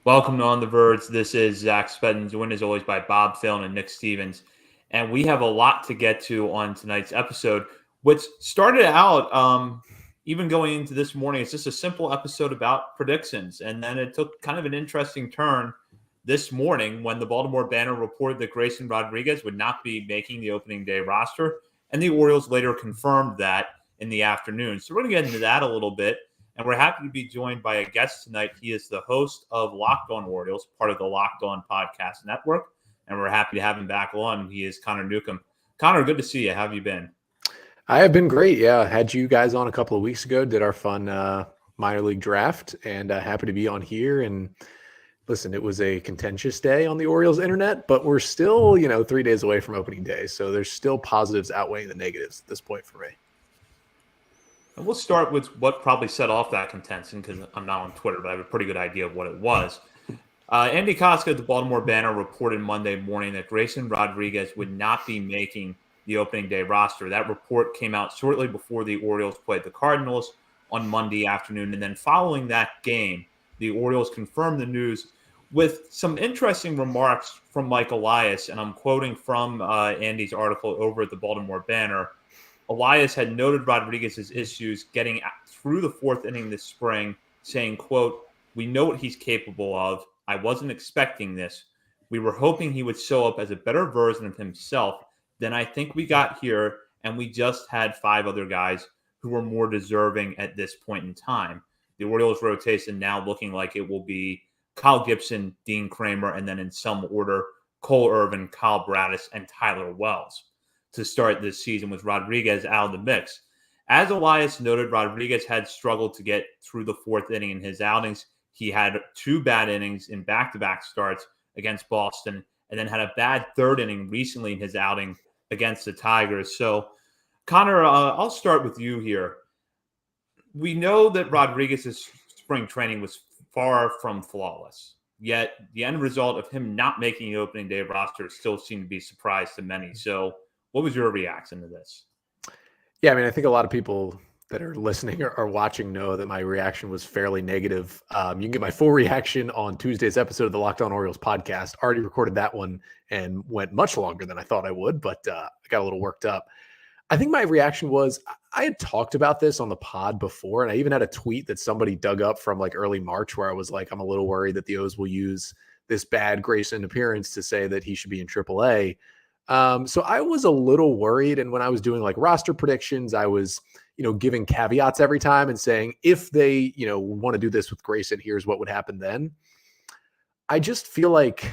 Welcome to On the Verge. This is Zach Spedden, joined as always by Bob Phil and Nick Stevens. And we have a lot to get to on tonight's episode, which started out, even going into this morning, it's just a simple episode about predictions. And then it took kind of an interesting turn this morning when the Baltimore Banner reported that Grayson Rodriguez would not be making the opening day roster. And the Orioles later confirmed that in the afternoon. So we're going to get into that a little bit. And we're happy to be joined by a guest tonight. He is the host of Locked On Orioles, part of the Locked On Podcast Network. And we're happy to have him back on. He is Connor Newcomb. Connor, good to see you. How have you been? I have been great. Yeah. Had you guys on a couple of weeks ago, did our fun minor league draft, and happy to be on here. And listen, it was a contentious day on the Orioles internet, but we're still, 3 days away from opening day. So there's still positives outweighing the negatives at this point for me. And we'll start with what probably set off that contention, because I'm not on Twitter, but I have a pretty good idea of what it was. Andy Koska at the Baltimore Banner reported Monday morning that Grayson Rodriguez would not be making the opening day roster. That report came out shortly before the Orioles played the Cardinals on Monday afternoon. And then following that game, the Orioles confirmed the news with some interesting remarks from Mike Elias. And I'm quoting from Andy's article over at the Baltimore Banner. Elias had noted Rodriguez's issues getting through the fourth inning this spring, saying, quote, "We know what he's capable of. I wasn't expecting this. We were hoping he would show up as a better version of himself than I think we got here, and we just had 5 other guys who were more deserving at this point in time." The Orioles rotation now looking like it will be Kyle Gibson, Dean Kramer, and then in some order, Cole Irvin, Kyle Bradis, and Tyler Wells to start this season with Rodriguez out of the mix. As Elias noted, Rodriguez had struggled to get through the fourth inning in his outings. He had 2 bad innings in back-to-back starts against Boston, and then had a bad third inning recently in his outing against the Tigers. So, Connor, I'll start with you here. We know that Rodriguez's spring training was far from flawless, yet the end result of him not making the opening day roster still seemed to be a surprise to many. So, what was your reaction to this? Yeah, I mean, I think a lot of people that are listening or watching know that my reaction was fairly negative. You can get my full reaction on Tuesday's episode of the Locked On Orioles podcast. Already recorded that one and went much longer than I thought I would, but I got a little worked up. I think my reaction was I had talked about this on the pod before, and I even had a tweet that somebody dug up from like early March where I was like, I'm a little worried that the O's will use this bad Grayson appearance to say that he should be in AAA. So I was a little worried. And when I was doing like roster predictions, I was, giving caveats every time and saying, if they, want to do this with Grayson, here's what would happen then. I just feel like,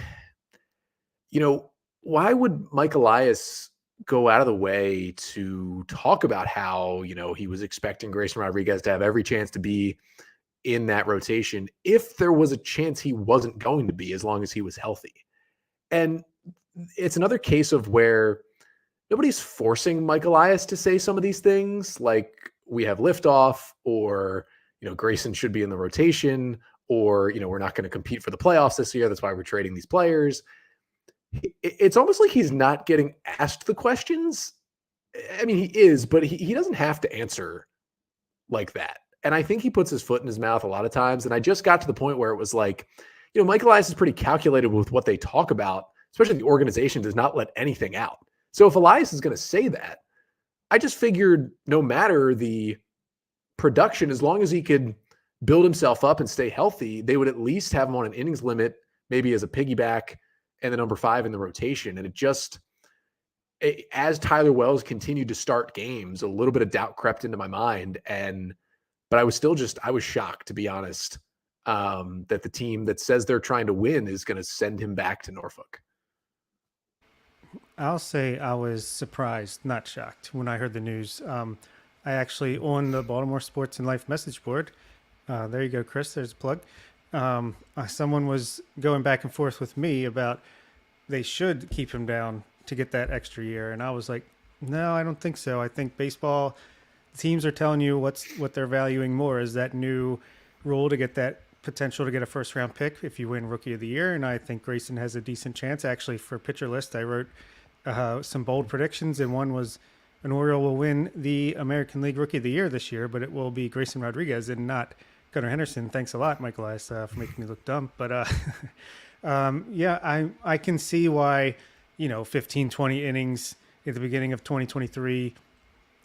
why would Mike Elias go out of the way to talk about how, he was expecting Grayson Rodriguez to have every chance to be in that rotation if there was a chance he wasn't going to be, as long as he was healthy. And it's another case of where nobody's forcing Mike Elias to say some of these things, like we have liftoff, or, Grayson should be in the rotation, or, we're not going to compete for the playoffs this year. That's why we're trading these players. It's almost like he's not getting asked the questions. I mean, he is, but he doesn't have to answer like that. And I think he puts his foot in his mouth a lot of times. And I just got to the point where it was like, Mike Elias is pretty calculated with what they talk about, especially the organization does not let anything out. So if Elias is going to say that, I just figured no matter the production, as long as he could build himself up and stay healthy, they would at least have him on an innings limit, maybe as a piggyback and the number 5 in the rotation. And as Tyler Wells continued to start games, a little bit of doubt crept into my mind. But I was shocked, to be honest, that the team that says they're trying to win is going to send him back to Norfolk. I'll say I was surprised, not shocked, when I heard the news. I actually, on the Baltimore Sports and Life message board, there you go, Chris, there's a plug. Someone was going back and forth with me about they should keep him down to get that extra year. And I was like, no, I don't think so. I think baseball teams are telling you what they're valuing more is that new rule to get that potential to get a first round pick if you win Rookie of the Year. And I think Grayson has a decent chance. Actually, for pitcher list, I wrote some bold predictions, and one was an Oriole will win the American League Rookie of the Year this year, but it will be Grayson Rodriguez and not Gunnar Henderson. Thanks a lot, Michael Elias, for making me look dumb. But yeah, I can see why, 15, 20 innings at the beginning of 2023,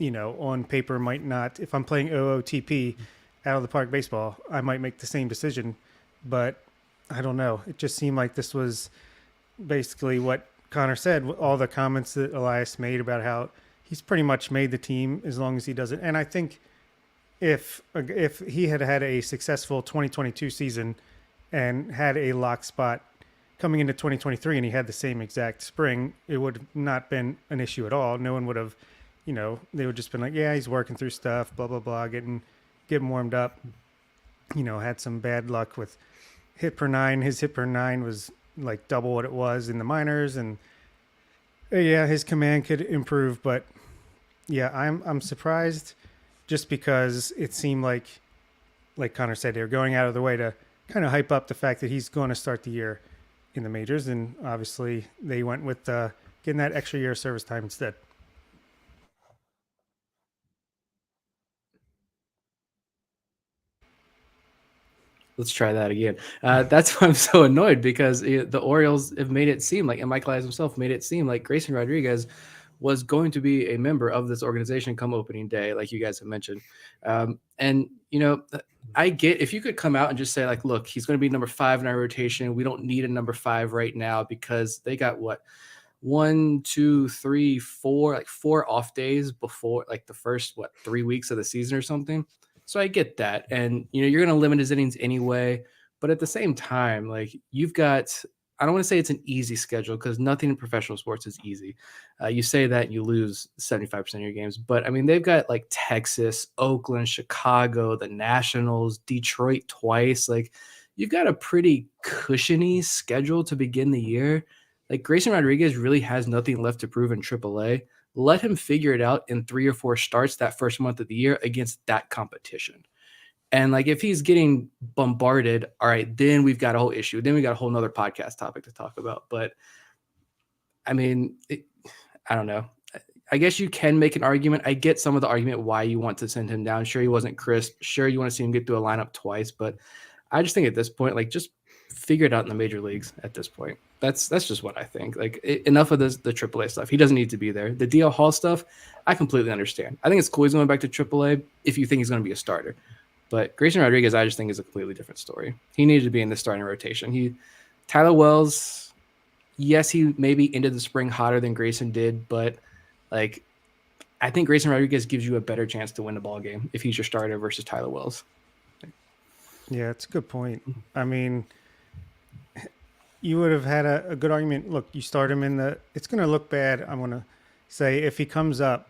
on paper might not. If I'm playing OOTP out of the park baseball, I might make the same decision. But I don't know. It just seemed like this was basically what Connor said. All the comments that Elias made about how he's pretty much made the team as long as he doesn't. And I think if he had had a successful 2022 season and had a lock spot coming into 2023 and he had the same exact spring, it would have not been an issue at all. No one would have, they would just been like, yeah, he's working through stuff, blah, blah, blah, getting warmed up. Had some bad luck with hit per nine. His hit per nine was like double what it was in the minors. And yeah, his command could improve, but yeah, I'm surprised just because it seemed like Connor said, they were going out of their way to kind of hype up the fact that he's going to start the year in the majors. And obviously they went with getting that extra year of service time instead. Let's try that again. That's why I'm so annoyed, because the Orioles have made it seem like, and Mike Elias himself made it seem like Grayson Rodriguez was going to be a member of this organization come opening day, like you guys have mentioned. And, I get if you could come out and just say, like, look, he's going to be number 5 in our rotation. We don't need a number 5 right now because they got 1, 2, 3, 4, like 4 off days before like the first 3 weeks of the season or something. So I get that. And, you're going to limit his innings anyway. But at the same time, like, you've got, I don't want to say it's an easy schedule because nothing in professional sports is easy. You say that you lose 75% of your games. But, I mean, they've got like Texas, Oakland, Chicago, the Nationals, Detroit twice. Like, you've got a pretty cushiony schedule to begin the year. Like, Grayson Rodriguez really has nothing left to prove in AAA. Let him figure it out in 3 or 4 starts that first month of the year against that competition. And like, if he's getting bombarded, all right, then we've got a whole issue. Then we got a whole nother podcast topic to talk about. But I mean, I don't know. I guess you can make an argument. I get some of the argument why you want to send him down. Sure, he wasn't crisp. Sure, you want to see him get through a lineup twice. But I just think at this point, like, just figure it out in the major leagues at this point. That's just what I think. Like, enough of the AAA stuff. He doesn't need to be there. The DL Hall stuff, I completely understand. I think it's cool he's going back to AAA if you think he's going to be a starter. But Grayson Rodriguez, I just think, is a completely different story. He needed to be in the starting rotation. Tyler Wells, yes, he maybe ended the spring hotter than Grayson did, but like, I think Grayson Rodriguez gives you a better chance to win the ball game if he's your starter versus Tyler Wells. Yeah, it's a good point. I mean, you would have had a good argument. Look, you start him it's going to look bad. I'm going to say if he comes up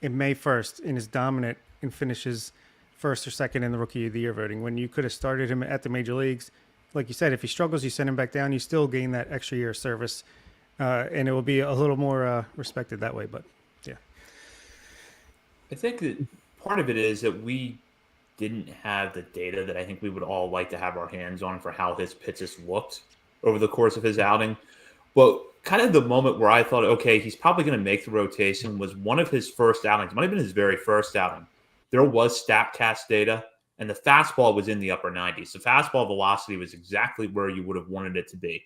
in May 1st and is dominant and finishes first or second in the Rookie of the Year voting, when you could have started him at the major leagues. Like you said, if he struggles, you send him back down, you still gain that extra year of service, and it will be a little more respected that way. But yeah. I think that part of it is that we didn't have the data that I think we would all like to have our hands on for how his pitches looked over the course of his outing. But kind of the moment where I thought, okay, he's probably going to make the rotation was one of his first outings. It might have been his very first outing. There was StatCast data, and the fastball was in the upper 90s. The fastball velocity was exactly where you would have wanted it to be.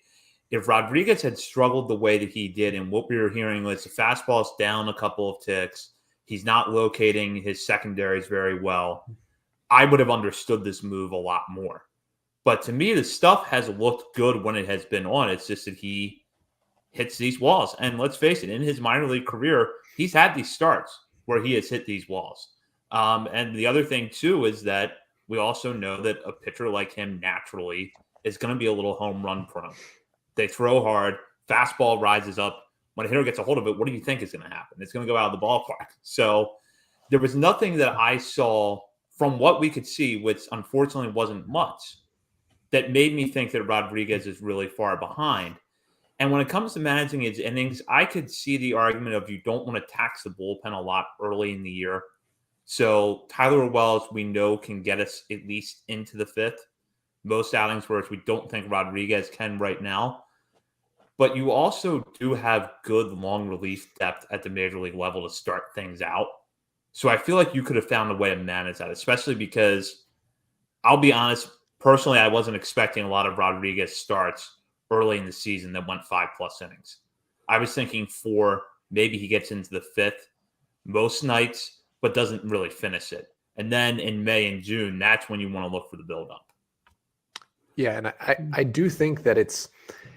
If Rodriguez had struggled the way that he did, and what we were hearing was the fastball's down a couple of ticks, he's not locating his secondaries very well, I would have understood this move a lot more. But to me, the stuff has looked good when it has been on. It's just that he hits these walls. And let's face it, in his minor league career, he's had these starts where he has hit these walls. And the other thing, too, is that we also know that a pitcher like him naturally is going to be a little home run prone. They throw hard, fastball rises up. When a hitter gets a hold of it, what do you think is going to happen? It's going to go out of the ballpark. So there was nothing that I saw from what we could see, which unfortunately wasn't much, that made me think that Rodriguez is really far behind. And when it comes to managing his innings, I could see the argument of you don't want to tax the bullpen a lot early in the year. So Tyler Wells, we know, can get us at least into the 5th. Most outings, whereas we don't think Rodriguez can right now. But you also do have good long relief depth at the major league level to start things out. So I feel like you could have found a way to manage that, especially because I'll be honest. Personally, I wasn't expecting a lot of Rodriguez starts early in the season that went 5+ innings. I was thinking 4, maybe he gets into the 5th most nights, but doesn't really finish it. And then in May and June, that's when you want to look for the buildup. Yeah, and I do think that it's,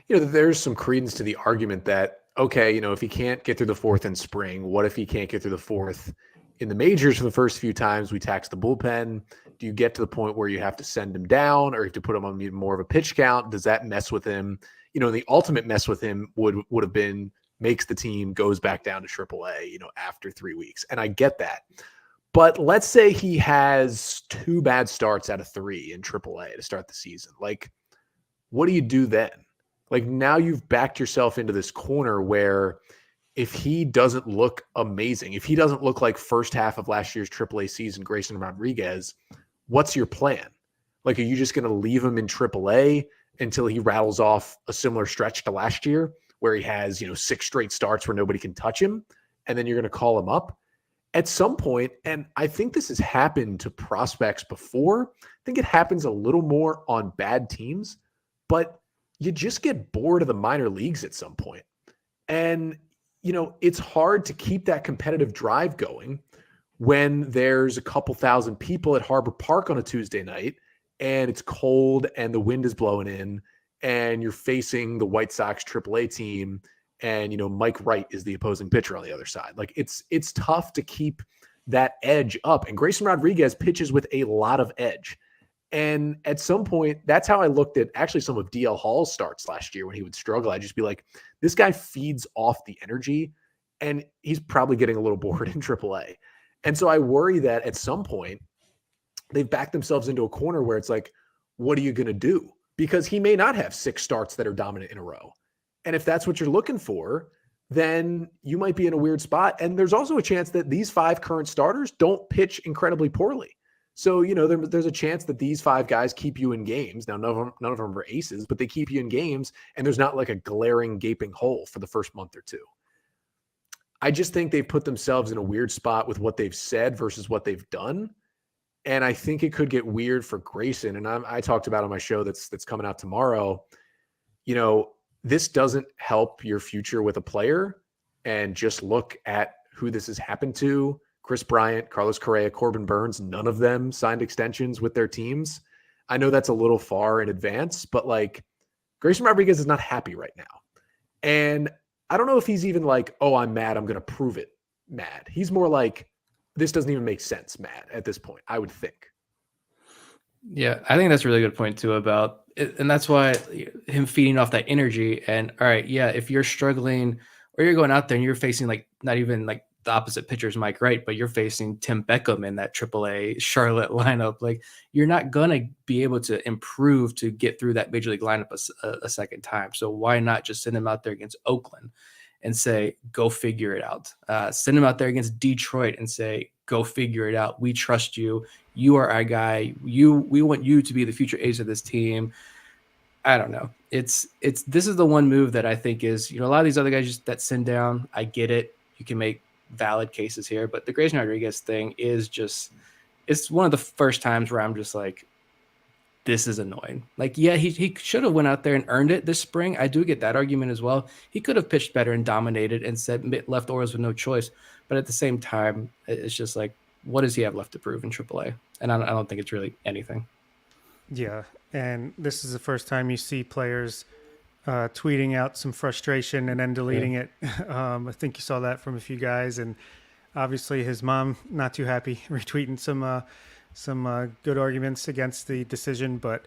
there's some credence to the argument that, okay, if he can't get through the 4th in spring, what if he can't get through the 4th in the majors for the first few times we tax the bullpen? Do you get to the point where you have to send him down, or you have to put him on more of a pitch count? Does that mess with him? The ultimate mess with him would have been makes the team, goes back down to AAA, after 3 weeks. And I get that. But let's say he has 2 bad starts out of 3 in AAA to start the season. Like, what do you do then? Like, now you've backed yourself into this corner where if he doesn't look amazing, if he doesn't look like first half of last year's AAA season, Grayson Rodriguez, what's your plan? Like, are you just going to leave him in AAA until he rattles off a similar stretch to last year where he has, 6 straight starts where nobody can touch him, and then you're going to call him up? At some point, and I think this has happened to prospects before, I think it happens a little more on bad teams, but you just get bored of the minor leagues at some point. And, it's hard to keep that competitive drive going when there's a couple thousand people at Harbor Park on a Tuesday night and it's cold and the wind is blowing in and you're facing the White Sox AAA team and, Mike Wright is the opposing pitcher on the other side. Like, it's tough to keep that edge up. And Grayson Rodriguez pitches with a lot of edge. And at some point, that's how I looked at actually some of DL Hall's starts last year when he would struggle. I'd just be like, this guy feeds off the energy and he's probably getting a little bored in AAA. And so I worry that at some point they've backed themselves into a corner where it's like, what are you going to do? Because he may not have 6 starts that are dominant in a row. And if that's what you're looking for, then you might be in a weird spot. And there's also a chance that these 5 current starters don't pitch incredibly poorly. So, there's a chance that these 5 guys keep you in games. Now, none of them are aces, but they keep you in games, and there's not like a glaring, gaping hole for the first month or 2. I just think they've put themselves in a weird spot with what they've said versus what they've done. And I think it could get weird for Grayson. And I talked about on my show that's coming out tomorrow, this doesn't help your future with a player. And just look at who this has happened to. Chris Bryant, Carlos Correa, Corbin Burns, none of them signed extensions with their teams. I know that's a little far in advance, but like Grayson Rodriguez is not happy right now. And I don't know if he's even like, oh, I'm mad, I'm going to prove it mad. He's more like, this doesn't even make sense mad at this point, I would think. Yeah, I think that's a really good point too about it, and that's why him feeding off that energy. And all right, yeah, if you're struggling or you're going out there and you're facing like not even like the opposite pitcher's Mike Wright, but you're facing Tim Beckham in that AAA Charlotte lineup, like you're not gonna be able to improve to get through that major league lineup a second time. So why not just send him out there against Oakland and say, go figure it out? Send him out there against Detroit and say, go figure it out. We trust you. You are our guy. We want you to be the future ace of this team. I don't know. This is the one move that I think is, a lot of these other guys just that send down. I get it. You can make valid cases here, but the Grayson Rodriguez thing is just, it's one of the first times where I'm just like, this is annoying. Like, yeah, he should have went out there and earned it this spring. I do get that argument as well. He could have pitched better and dominated and left Orioles with no choice. But at the same time, it's just like, what does he have left to prove in AAA? And I don't think it's really anything. Yeah, and this is the first time you see players tweeting out some frustration and then deleting it. I think you saw that from a few guys, and obviously his mom not too happy retweeting some good arguments against the decision. But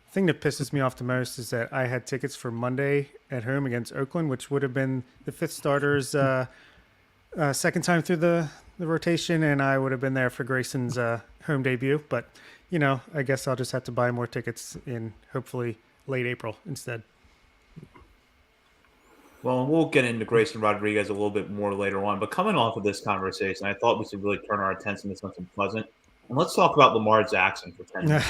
the thing that pisses me off the most is that I had tickets for Monday at home against Oakland, which would have been the 5th starter's second time through the rotation, and I would have been there for Grayson's home debut. But, I guess I'll just have to buy more tickets in hopefully late April instead. Well, we'll get into Grayson Rodriguez a little bit more later on. But coming off of this conversation, I thought we should really turn our attention to something pleasant. And let's talk about Lamar Jackson for 10 minutes.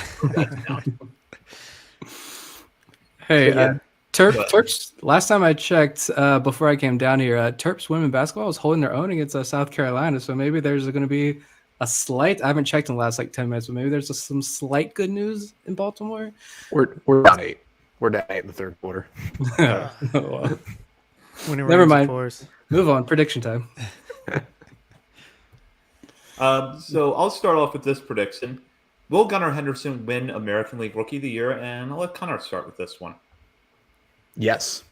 Hey, Terps, last time I checked before I came down here, Terps women basketball was holding their own against South Carolina. So maybe there's going to be a slight. I haven't checked in the last like 10 minutes, but maybe there's just some slight good news in Baltimore. We're down 8. We're down 8 in the third quarter. Oh, well. When it Never rains, it mind. pours. Move on. Prediction time. So I'll start off with this prediction. Will Gunnar Henderson win American League Rookie of the Year? And I'll let Connor start with this one. Yes.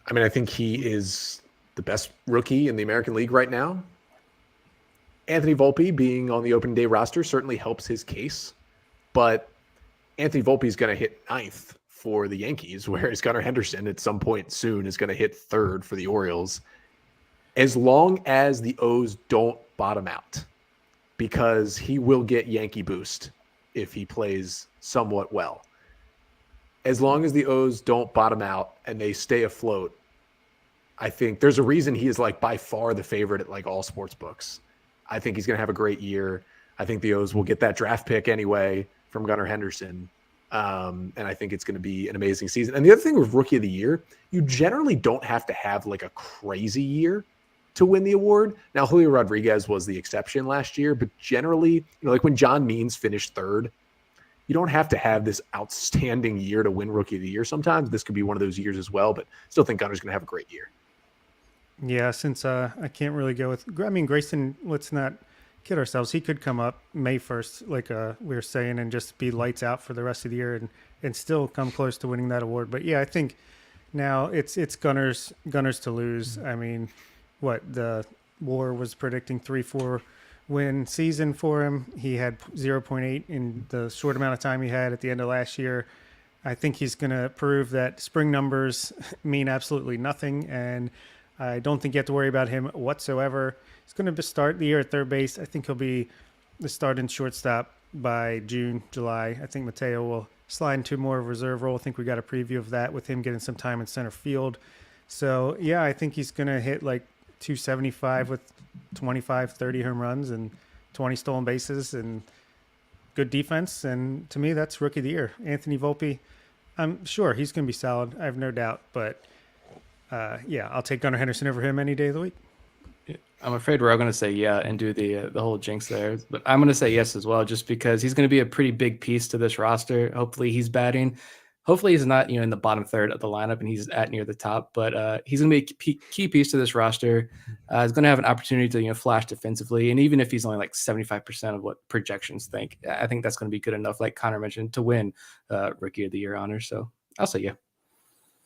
I mean, I think he is the best rookie in the American League right now. Anthony Volpe being on the opening day roster certainly helps his case, but Anthony Volpe is going to hit 9th for the Yankees, whereas Gunnar Henderson at some point soon is going to hit 3rd for the Orioles. As long as the O's don't bottom out, because he will get Yankee boost if he plays somewhat well. As long as the O's don't bottom out and they stay afloat, I think there's a reason he is like by far the favorite at like all sports books. I think he's going to have a great year. I think the O's will get that draft pick anyway from Gunnar Henderson. And I think it's going to be an amazing season. And the other thing with Rookie of the Year, you generally don't have to have like a crazy year to win the award. Now, Julio Rodriguez was the exception last year, but generally, like when John Means finished 3rd, you don't have to have this outstanding year to win Rookie of the Year. Sometimes this could be one of those years as well, but still think Gunner's going to have a great year. Yeah, since I can't really go with. I mean, Grayson. Let's not kid ourselves. He could come up May 1st, like we were saying, and just be lights out for the rest of the year, and still come close to winning that award. But yeah, I think now it's Gunners to lose. I mean, what the WAR was predicting 3-4 win season for him. He had 0.8 in the short amount of time he had at the end of last year. I think he's going to prove that spring numbers mean absolutely nothing, and I don't think you have to worry about him whatsoever. He's going to start the year at third base. I think he'll be the starting shortstop by June, July. I think Mateo will slide into more of a reserve role. I think we got a preview of that with him getting some time in center field. So, yeah, I think he's going to hit like 275 with 25, 30 home runs and 20 stolen bases and good defense. And to me, that's Rookie of the Year. Anthony Volpe, I'm sure he's going to be solid. I have no doubt. But, yeah, I'll take Gunnar Henderson over him any day of the week. I'm afraid we're all going to say yeah and do the whole jinx there. But I'm going to say yes as well, just because he's going to be a pretty big piece to this roster. Hopefully he's batting. Hopefully he's not, in the bottom third of the lineup and he's at near the top, but he's going to be a key piece to this roster. He's going to have an opportunity to, flash defensively. And even if he's only like 75% of what projections think, I think that's going to be good enough, like Connor mentioned, to win Rookie of the Year honors. So I'll say yeah.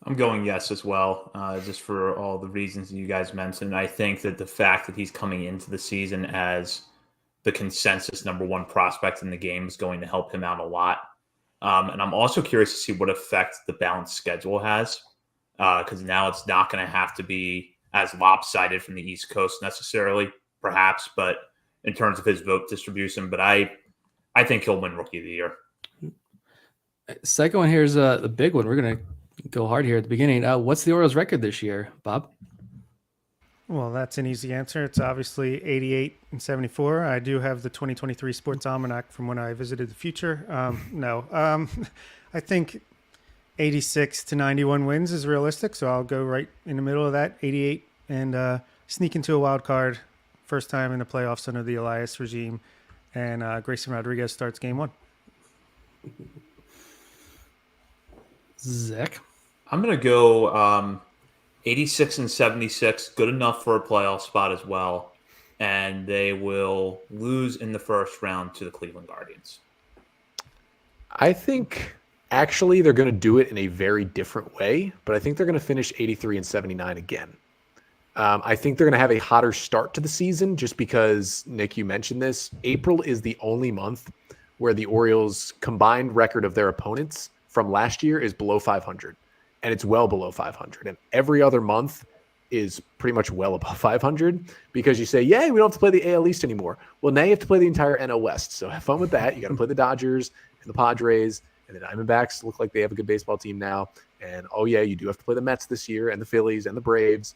I'm going yes as well, just for all the reasons you guys mentioned. I think that the fact that he's coming into the season as the consensus number one prospect in the game is going to help him out a lot. And I'm also curious to see what effect the balanced schedule has, because now it's not going to have to be as lopsided from the East Coast necessarily, perhaps, but in terms of his vote distribution. But I think he'll win Rookie of the Year. Second one here is the big one. We're going to go hard here at the beginning. What's the Orioles record this year, Bob? Well, that's an easy answer. It's obviously 88 and 74. I do have the 2023 Sports Almanac from when I visited the future. I think 86 to 91 wins is realistic, so I'll go right in the middle of that, 88, and sneak into a wild card. First time in the playoffs under the Elias regime, and Grayson Rodriguez starts game one. Zach? I'm going to go 86 and 76, good enough for a playoff spot as well. And they will lose in the first round to the Cleveland Guardians. I think actually they're going to do it in a very different way, but I think they're going to finish 83 and 79 again. I think they're going to have a hotter start to the season just because, Nick, you mentioned this. April is the only month where the Orioles' combined record of their opponents from last year is below 500, and it's well below 500. And every other month is pretty much well above 500 because you say, yay, we don't have to play the AL East anymore. Well, now you have to play the entire NL West. So have fun with that. You got to play the Dodgers and the Padres, and the Diamondbacks look like they have a good baseball team now. And, oh, yeah, you do have to play the Mets this year and the Phillies and the Braves.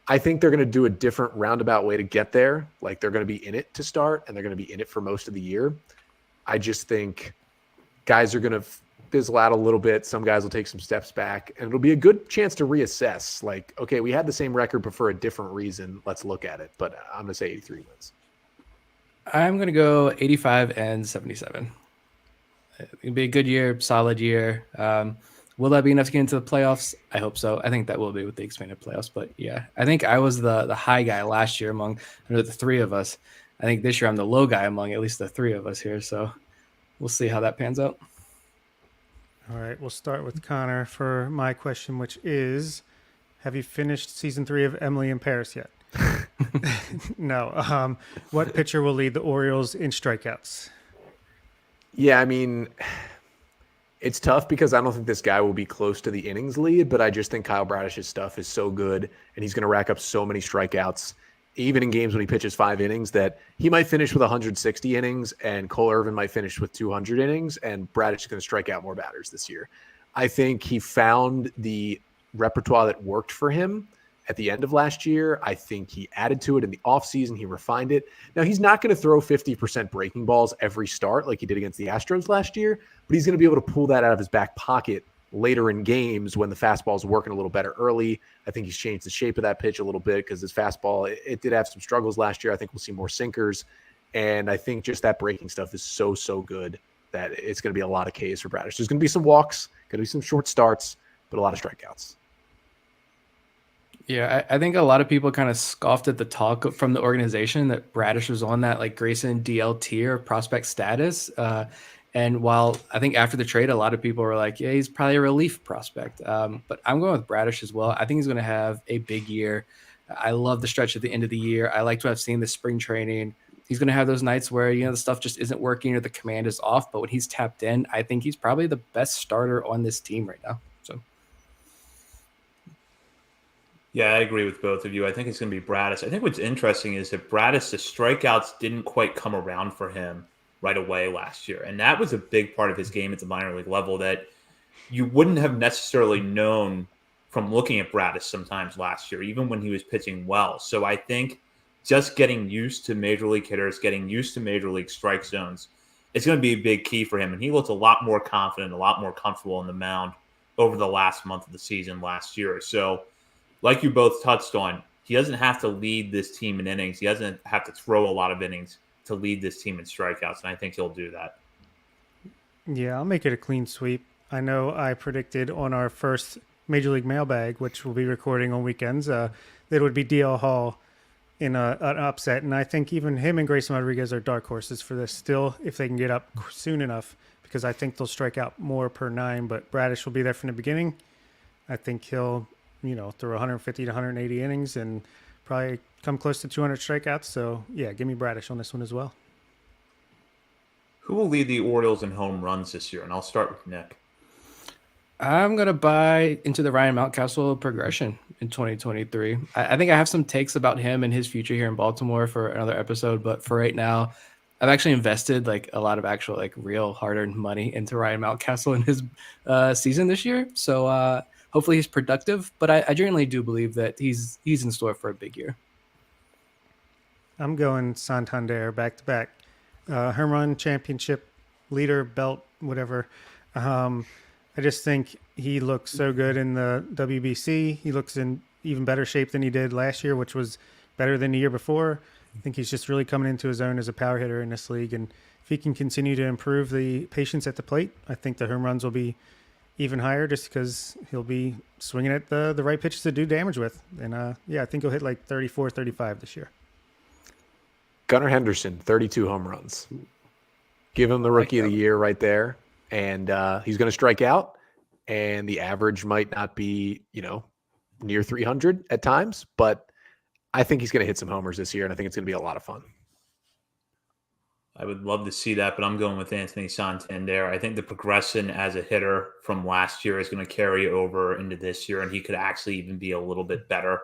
I think they're going to do a different roundabout way to get there. Like they're going to be in it to start, and they're going to be in it for most of the year. I just think guys are going to fizzle out a little bit. Some guys will take some steps back, and it'll be a good chance to reassess. Like, okay, we had the same record, but for a different reason. Let's look at it. But I'm going to say 83 wins. I'm going to go 85 and 77. It'll be a good year, solid year. Will that be enough to get into the playoffs? I hope so. I think that will be with the expanded playoffs. But yeah, I think I was the high guy last year among the three of us. I think this year I'm the low guy among at least the three of us here. So we'll see how that pans out. All right, we'll start with Connor for my question, which is, have you finished season 3 of Emily in Paris yet? No. What pitcher will lead the Orioles in strikeouts? Yeah, I mean, it's tough because I don't think this guy will be close to the innings lead, but I just think Kyle Bradish's stuff is so good, and he's going to rack up so many strikeouts, even in games when he pitches 5 innings, that he might finish with 160 innings, and Cole Irvin might finish with 200 innings, and Bradish is going to strike out more batters this year. I think he found the repertoire that worked for him at the end of last year. I think he added to it in the offseason. He refined it. Now, he's not going to throw 50% breaking balls every start like he did against the Astros last year, but he's going to be able to pull that out of his back pocket later in games when the fastball's working a little better early. I think he's changed the shape of that pitch a little bit because his fastball, it did have some struggles last year. I think we'll see more sinkers. And I think just that breaking stuff is so, so good that it's going to be a lot of Ks for Bradish. There's going to be some walks, going to be some short starts, but a lot of strikeouts. Yeah, I think a lot of people kind of scoffed at the talk from the organization that Bradish was on that like Grayson DL tier prospect status. And while I think after the trade, a lot of people were like, yeah, he's probably a relief prospect. But I'm going with Bradish as well. I think he's going to have a big year. I love the stretch at the end of the year. I like to have seen the spring training. He's going to have those nights where, the stuff just isn't working or the command is off. But when he's tapped in, I think he's probably the best starter on this team right now. So. Yeah, I agree with both of you. I think it's going to be Bradish. I think what's interesting is that Bradish, the strikeouts didn't quite come around for him right away last year. And that was a big part of his game at the minor league level that you wouldn't have necessarily known from looking at Bradish sometimes last year, even when he was pitching well. So I think just getting used to major league hitters, getting used to major league strike zones, it's going to be a big key for him. And he looked a lot more confident, a lot more comfortable on the mound over the last month of the season last year. So like you both touched on, he doesn't have to lead this team in innings. He doesn't have to throw a lot of innings to lead this team in strikeouts, and I think he'll do that. Yeah, I'll make it a clean sweep. I know I predicted on our first Major League Mailbag, which we'll be recording on weekends, that it would be DL Hall in an upset, and I think even him and Grayson Rodriguez are dark horses for this still, if they can get up soon enough, because I think they'll strike out more per 9, but Bradish will be there from the beginning. I think he'll throw 150 to 180 innings and probably come close to 200 strikeouts. So, yeah, give me Bradish on this one as well. Who will lead the Orioles in home runs this year? And I'll start with Nick. I'm going to buy into the Ryan Mountcastle progression in 2023. I think I have some takes about him and his future here in Baltimore for another episode. But for right now, I've actually invested like a lot of actual like real hard-earned money into Ryan Mountcastle in his season this year. So, hopefully he's productive, but I genuinely do believe that he's in store for a big year. I'm going Santander back-to-back. Home run championship leader, belt, whatever. I just think he looks so good in the WBC. He looks in even better shape than he did last year, which was better than the year before. I think he's just really coming into his own as a power hitter in this league. And if he can continue to improve the patience at the plate, I think the home runs will be even higher just because he'll be swinging at the right pitches to do damage with. And, I think he'll hit like 34, 35 this year. Gunnar Henderson, 32 home runs. Give him the rookie of the year right there. And he's going to strike out. And the average might not be, near 300 at times. But I think he's going to hit some homers this year. And I think it's going to be a lot of fun. I would love to see that, but I'm going with Anthony Santander. I think the progression as a hitter from last year is going to carry over into this year, and he could actually even be a little bit better.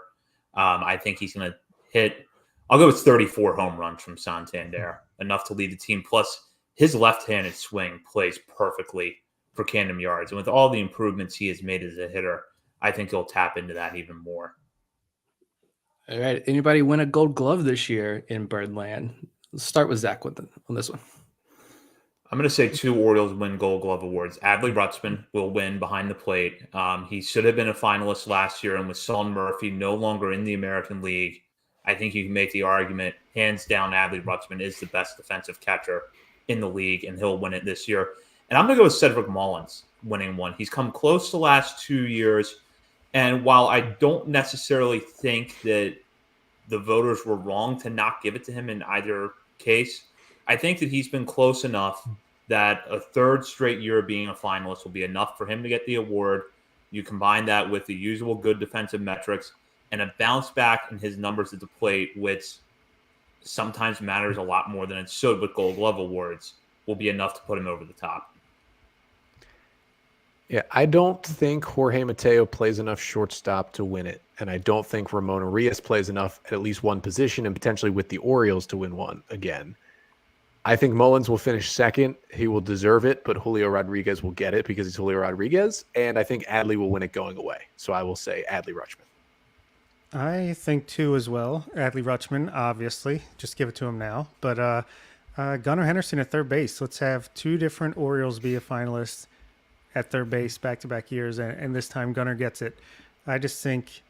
I think he's going to hit – I'll go with 34 home runs from Santander, enough to lead the team. Plus, his left-handed swing plays perfectly for Camden Yards. And with all the improvements he has made as a hitter, I think he'll tap into that even more. All right. Anybody win a Gold Glove this year in Birdland? Let's start with Zach on this one. I'm going to say 2 Orioles win Gold Glove awards. Adley Rutschman will win behind the plate. He should have been a finalist last year, and with Sean Murphy no longer in the American League, I think you can make the argument, hands down, Adley Rutschman is the best defensive catcher in the league, and he'll win it this year. And I'm going to go with Cedric Mullins winning one. He's come close the last 2 years. And while I don't necessarily think that the voters were wrong to not give it to him in either case, I think that he's been close enough that a third straight year of being a finalist will be enough for him to get the award. You combine that with the usual good defensive metrics and a bounce back in his numbers at the plate, which sometimes matters a lot more than it should with Gold Glove awards, will be enough to put him over the top. Yeah, I don't think Jorge Mateo plays enough shortstop to win it. And I don't think Ramon Arias plays enough at least one position and potentially with the Orioles to win one again. I think Mullins will finish second. He will deserve it, but Julio Rodriguez will get it because he's Julio Rodriguez. And I think Adley will win it going away. So I will say Adley Rutschman. I think too as well. Adley Rutschman, obviously. Just give it to him now. But Gunnar Henderson at third base. Let's have two different Orioles be a finalist at third base back-to-back years, and this time Gunnar gets it. I just think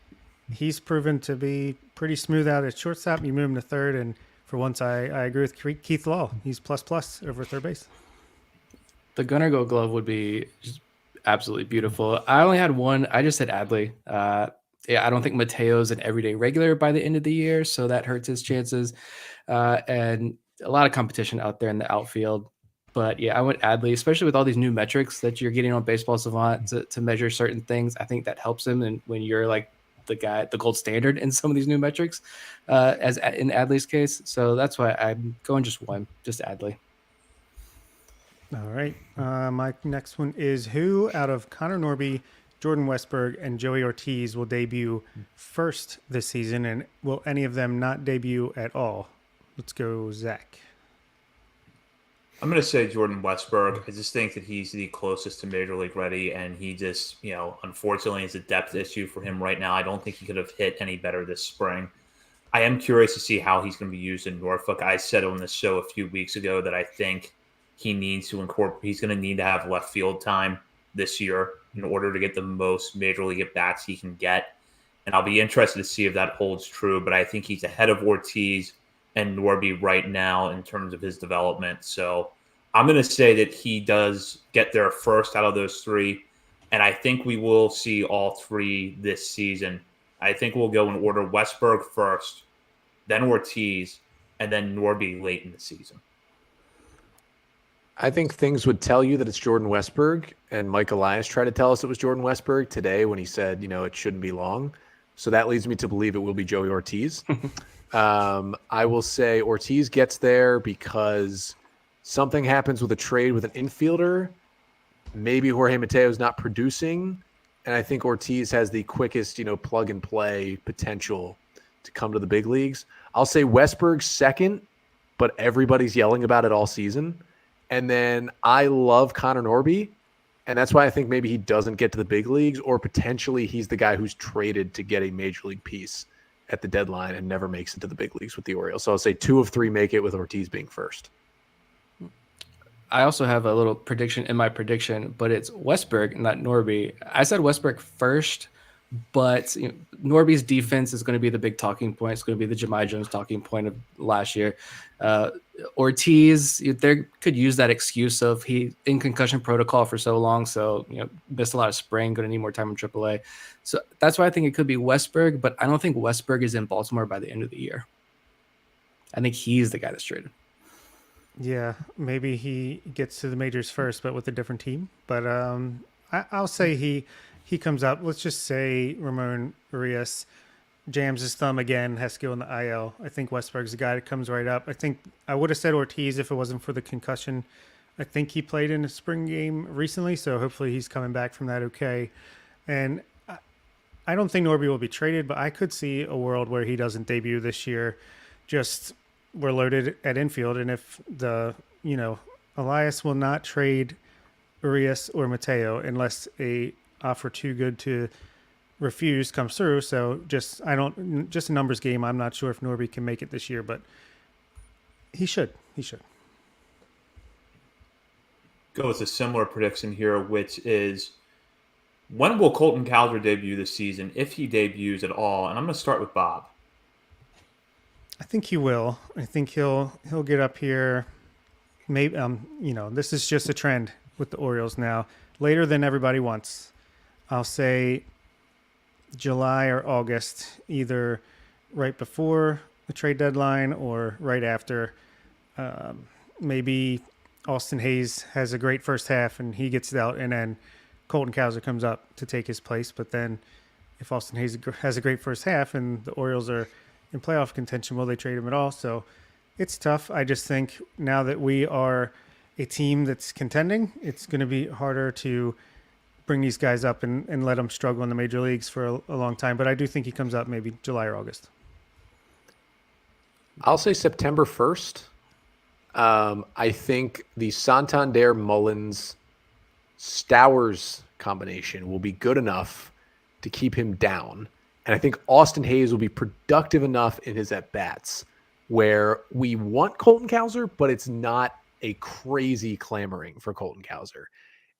he's proven to be pretty smooth out at shortstop. You move him to third, and for once I agree with Keith Law. He's plus over third base. The Gunnar Gold Glove would be just absolutely beautiful. I only had one. I just said Adley. I don't think Mateo's an everyday regular by the end of the year, so that hurts his chances. And a lot of competition out there in the outfield. But yeah, I went Adley, especially with all these new metrics that you're getting on Baseball Savant to measure certain things. I think that helps him. And when you're like the gold standard in some of these new metrics, as in Adley's case. So that's why I'm going just Adley. All right. My next one is who out of Connor Norby, Jordan Westberg, and Joey Ortiz will debut first this season? And will any of them not debut at all? Let's go, Zach. I'm going to say Jordan Westberg. I just think that he's the closest to Major League ready, and he just, unfortunately, is a depth issue for him right now. I don't think he could have hit any better this spring. I am curious to see how he's going to be used in Norfolk. I said on this show a few weeks ago that I think he needs to he's going to need to have left field time this year in order to get the most Major League at-bats he can get. And I'll be interested to see if that holds true, but I think he's ahead of Ortiz and Norby right now in terms of his development. So I'm going to say that he does get there first out of those three, and I think we will see all three this season. I think we'll go in order: Westberg first, then Ortiz, and then Norby late in the season. I think things would tell you that it's Jordan Westberg, and Mike Elias tried to tell us it was Jordan Westberg today when he said, it shouldn't be long. So that leads me to believe it will be Joey Ortiz. I will say Ortiz gets there because something happens with a trade with an infielder. Maybe Jorge Mateo is not producing. And I think Ortiz has the quickest, plug and play potential to come to the big leagues. I'll say Westberg second, but everybody's yelling about it all season. And then I love Connor Norby. And that's why I think maybe he doesn't get to the big leagues, or potentially he's the guy who's traded to get a major league piece at the deadline and never makes it to the big leagues with the Orioles. So I'll say 2 of 3 make it, with Ortiz being first. I also have a little prediction in my prediction, but it's Westberg, not Norby. I said Westberg first, but Norby's defense is going to be the big talking point. It's going to be the Jahmai Jones talking point of last year. Ortiz, they could use that excuse of he in concussion protocol for so long, so missed a lot of spring, going to need more time in AAA. So that's why I think it could be Westberg, but I don't think Westberg is in Baltimore by the end of the year. I think he's the guy that's traded. Yeah, maybe he gets to the majors first, but with a different team. But I'll say he comes up. Let's just say Ramon Arias jams his thumb again, has to go in the IL. I think Westberg's the guy that comes right up. I think I would have said Ortiz if it wasn't for the concussion. I think he played in a spring game recently, so hopefully he's coming back from that okay. And I don't think Norby will be traded, but I could see a world where he doesn't debut this year. Just we're loaded at infield, and if Elias will not trade Urias or Mateo unless a offer too good to refuse comes through. So just a numbers game. I'm not sure if Norby can make it this year, but he should. Go with a similar prediction here, which is when will Colton Cowser debut this season, if he debuts at all? And I'm going to start with Bob. think he will. I think he'll get up here. Maybe this is just a trend with the Orioles now. Later than everybody wants. I'll say July or August, either right before the trade deadline or right after. Maybe Austin Hayes has a great first half and he gets out, and then Colton Cowser comes up to take his place. But then if Austin Hayes has a great first half and the Orioles are in playoff contention, will they trade him at all? So it's tough. I just think now that we are a team that's contending, it's going to be harder to bring these guys up and let them struggle in the major leagues for a long time. But I do think he comes up maybe July or August. I'll say September 1st. I think the Santander Mullins Stowers combination will be good enough to keep him down. And I think Austin Hayes will be productive enough in his at-bats where we want Colton Cowser, but it's not a crazy clamoring for Colton Cowser.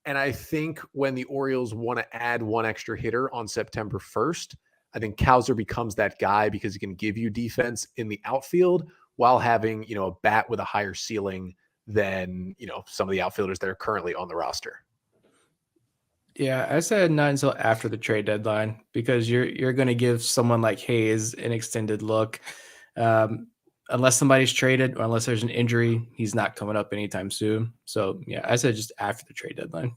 And I think when the Orioles want to add one extra hitter on September 1st, I think Cowser becomes that guy because he can give you defense in the outfield while having, a bat with a higher ceiling than, some of the outfielders that are currently on the roster. Yeah, I said not until after the trade deadline because you're going to give someone like Hayes an extended look. Unless somebody's traded or unless there's an injury, he's not coming up anytime soon. So, yeah, I said just after the trade deadline.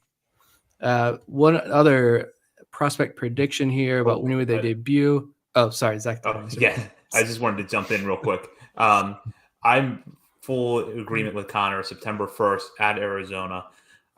One other prospect prediction here about when would they debut. Oh, sorry, Zach. Yeah, I just wanted to jump in real quick. I'm full agreement with Connor. September 1st at Arizona.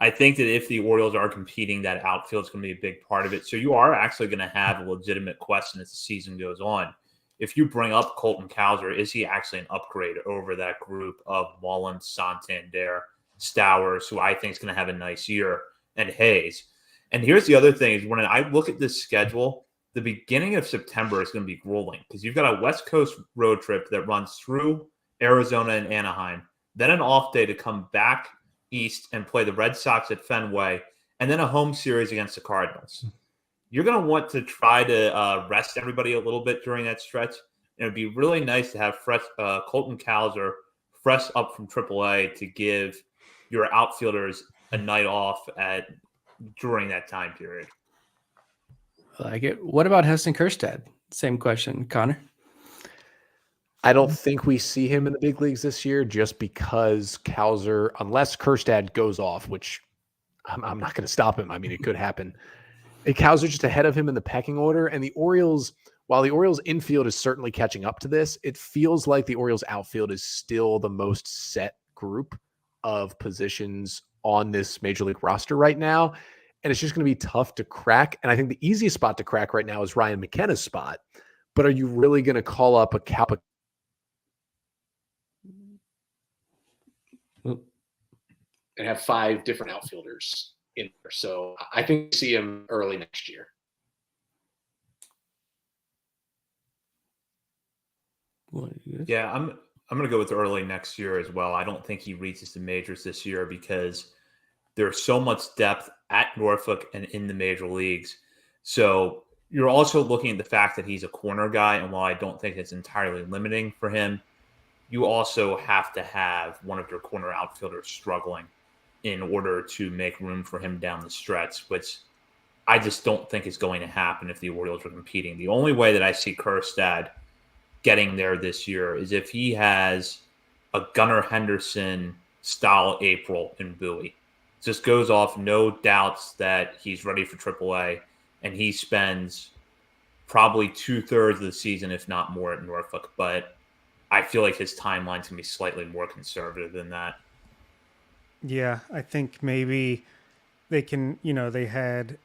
I think that if the Orioles are competing, that outfield is going to be a big part of it. So you are actually going to have a legitimate question as the season goes on. If you bring up Colton Cowser, is he actually an upgrade over that group of Mullins, Santander, Stowers, who I think is going to have a nice year, and Hayes? And here's the other thing is when I look at this schedule, the beginning of September is going to be grueling because you've got a West Coast road trip that runs through Arizona and Anaheim, then an off day to come back east and play the Red Sox at Fenway, and then a home series against the Cardinals. You're going to want to try to rest everybody a little bit during that stretch. And it'd be really nice to have fresh Colton Cowser fresh up from AAA to give your outfielders a night off during that time period. I like it. What about Heston Kjerstad? Same question, Connor. I don't think we see him in the big leagues this year just because Cowser, unless Kjerstad goes off, which I'm not going to stop him. I mean, it could happen. Cowser just ahead of him in the pecking order. And the Orioles, while the Orioles infield is certainly catching up to this, it feels like the Orioles outfield is still the most set group of positions on this major league roster right now. And it's just going to be tough to crack. And I think the easiest spot to crack right now is Ryan McKenna's spot. But are you really going to call up a and have 5 different outfielders in there? So I think we see him early next year. Yeah, I'm going to go with early next year as well. I don't think he reaches the majors this year because there's so much depth at Norfolk and in the major leagues. So you're also looking at the fact that he's a corner guy, and while I don't think it's entirely limiting for him, you also have to have one of your corner outfielders struggling in order to make room for him down the stretch, which I just don't think is going to happen if the Orioles are competing. The only way that I see Kjerstad getting there this year is if he has a Gunnar Henderson style April in Bowie. Just goes off, no doubts that he's ready for AAA, and he spends probably 2/3 of the season, if not more, at Norfolk. But I feel like his timeline's going to be slightly more conservative than that. Yeah, I think maybe they can, they had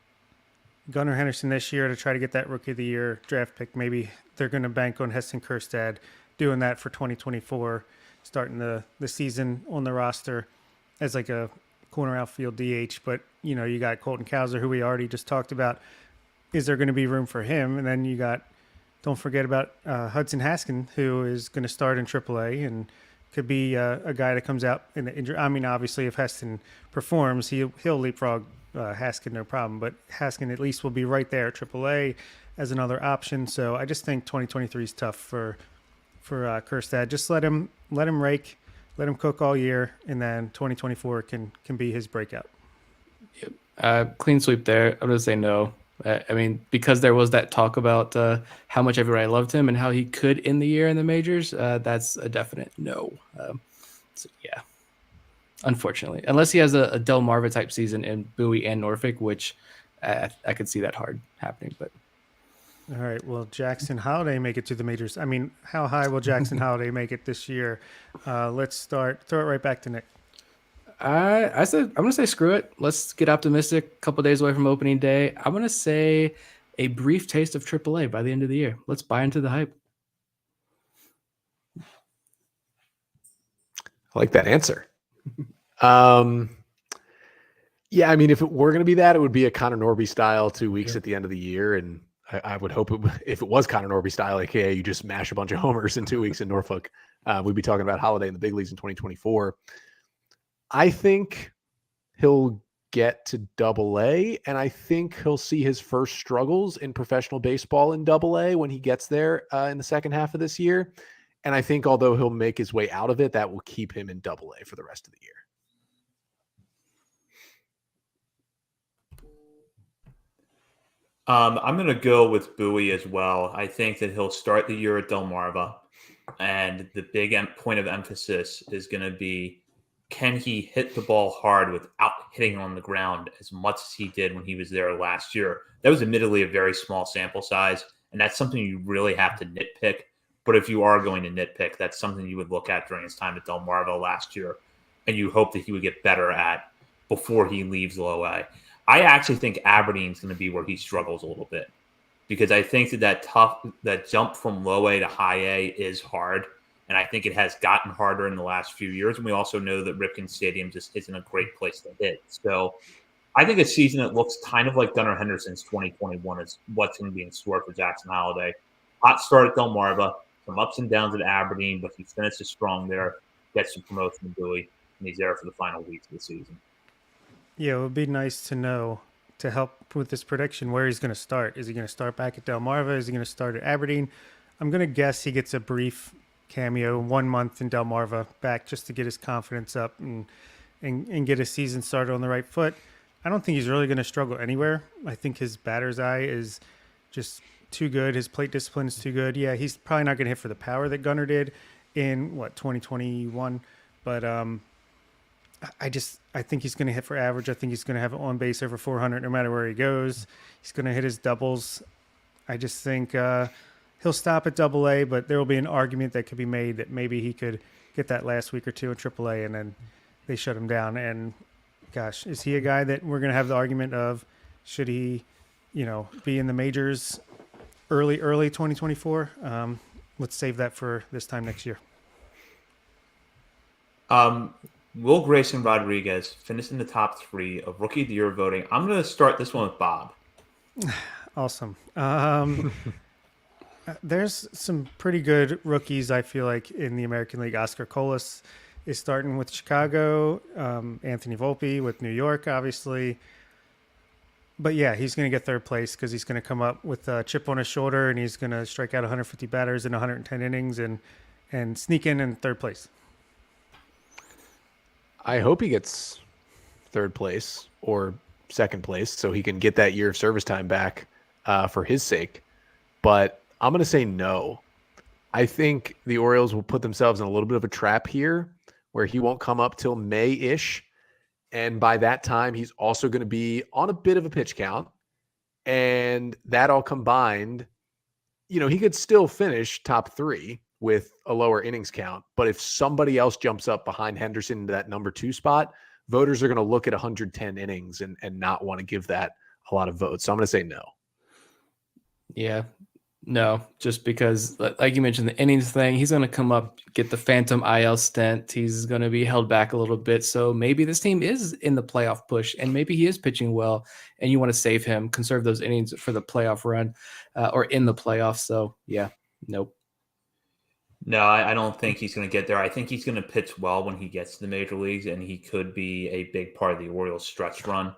Gunnar Henderson this year to try to get that Rookie of the Year draft pick. Maybe they're going to bank on Heston Kjerstad doing that for 2024, starting the season on the roster as like a corner outfield DH. But, you got Colton Cowser, who we already just talked about. Is there going to be room for him? And then you got, don't forget about Hudson Haskin, who is going to start in AAA and could be a guy that comes out in the injury. I mean, obviously, if Heston performs, he'll leapfrog Haskin, no problem. But Haskin at least will be right there at AAA as another option. So I just think 2023 is tough for Kerstad. Just let him rake, let him cook all year, and then 2024 can be his breakout. Clean sweep there. I'm going to say no. I mean, because there was that talk about how much everybody loved him and how he could end the year in the majors, that's a definite no. So yeah, unfortunately, unless he has a Delmarva type season in Bowie and Norfolk, which I could see that hard happening. But all right, will Jackson Holiday make it to the majors? I mean, how high will Jackson Holiday make it this year? Let's throw it right back to Nick. I'm gonna say screw it. Let's get optimistic. A couple days away from opening day. I'm gonna say a brief taste of AAA by the end of the year. Let's buy into the hype. I like that answer. Yeah, I mean, if it were going to be that, it would be a Connor Norby style 2 weeks at the end of the year, and I would hope if it was Connor Norby style, aka you just mash a bunch of homers in 2 weeks in Norfolk, we'd be talking about Holiday in the big leagues in 2024. I think he'll get to Double-A, and I think he'll see his first struggles in professional baseball in Double-A when he gets there in the second half of this year. And I think although he'll make his way out of it, that will keep him in Double-A for the rest of the year. I'm going to go with Bowie as well. I think that he'll start the year at Delmarva, and the big point of emphasis is going to be, can he hit the ball hard without hitting on the ground as much as he did when he was there last year? That was admittedly a very small sample size, and that's something you really have to nitpick. But if you are going to nitpick, that's something you would look at during his time at Delmarva last year, and you hope that he would get better at before he leaves low A. I actually think Aberdeen's going to be where he struggles a little bit, because I think that jump from low A to high A is hard. And I think it has gotten harder in the last few years. And we also know that Ripken Stadium just isn't a great place to hit. So I think a season that looks kind of like Gunnar Henderson's 2021 is what's going to be in store for Jackson Holiday. Hot start at Delmarva, some ups and downs at Aberdeen, but he finishes strong there, gets some promotion to Bowie, and he's there for the final weeks of the season. Yeah, it would be nice to know, to help with this prediction, where he's going to start. Is he going to start back at Delmarva? Is he going to start at Aberdeen? I'm going to guess he gets a brief cameo 1 month in Delmarva back just to get his confidence up and get his season started on the right foot. I don't think he's really going to struggle anywhere. I think his batter's eye is just too good. His plate discipline is too good. Yeah, he's probably not going to hit for the power that Gunnar did in 2021, but I think he's going to hit for average. I think he's going to have an on base over 400 no matter where he goes. He's going to hit his doubles. I just think he'll stop at Double-A, but there will be an argument that could be made that maybe he could get that last week or two in Triple-A, and then they shut him down. And gosh, is he a guy that we're going to have the argument of, should he, be in the majors early 2024? Let's save that for this time next year. Will Grayson Rodriguez finish in the top 3 of Rookie of the Year voting? I'm going to start this one with Bob. Awesome. There's some pretty good rookies, I feel like, in the American League. Oscar Colas is starting with Chicago. Anthony Volpe with New York, obviously. But yeah, he's going to get third place because he's going to come up with a chip on his shoulder, and he's going to strike out 150 batters in 110 innings and sneak in third place. I hope he gets third place or second place so he can get that year of service time back for his sake. But I'm going to say no. I think the Orioles will put themselves in a little bit of a trap here where he won't come up till May-ish. And by that time, he's also going to be on a bit of a pitch count. And that all combined, he could still finish top 3 with a lower innings count. But if somebody else jumps up behind Henderson into that number 2 spot, voters are going to look at 110 innings and not want to give that a lot of votes. So I'm going to say no. Yeah, no, just because, like you mentioned, the innings thing, he's going to come up, get the phantom IL stint. He's going to be held back a little bit. So maybe this team is in the playoff push, and maybe he is pitching well, and you want to save him, conserve those innings for the playoff run or in the playoffs. So, yeah, nope. No, I don't think he's going to get there. I think he's going to pitch well when he gets to the major leagues, and he could be a big part of the Orioles stretch run.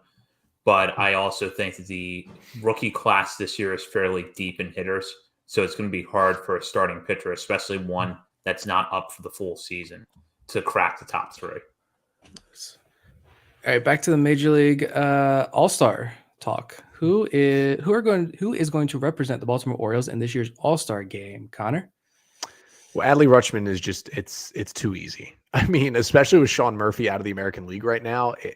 But I also think that the rookie class this year is fairly deep in hitters. So it's going to be hard for a starting pitcher, especially one that's not up for the full season, to crack the top 3. All right, back to the Major League All-Star talk. Who is going to represent the Baltimore Orioles in this year's All-Star game? Connor? Well, Adley Rutschman is just it's too easy. I mean, especially with Sean Murphy out of the American League right now. I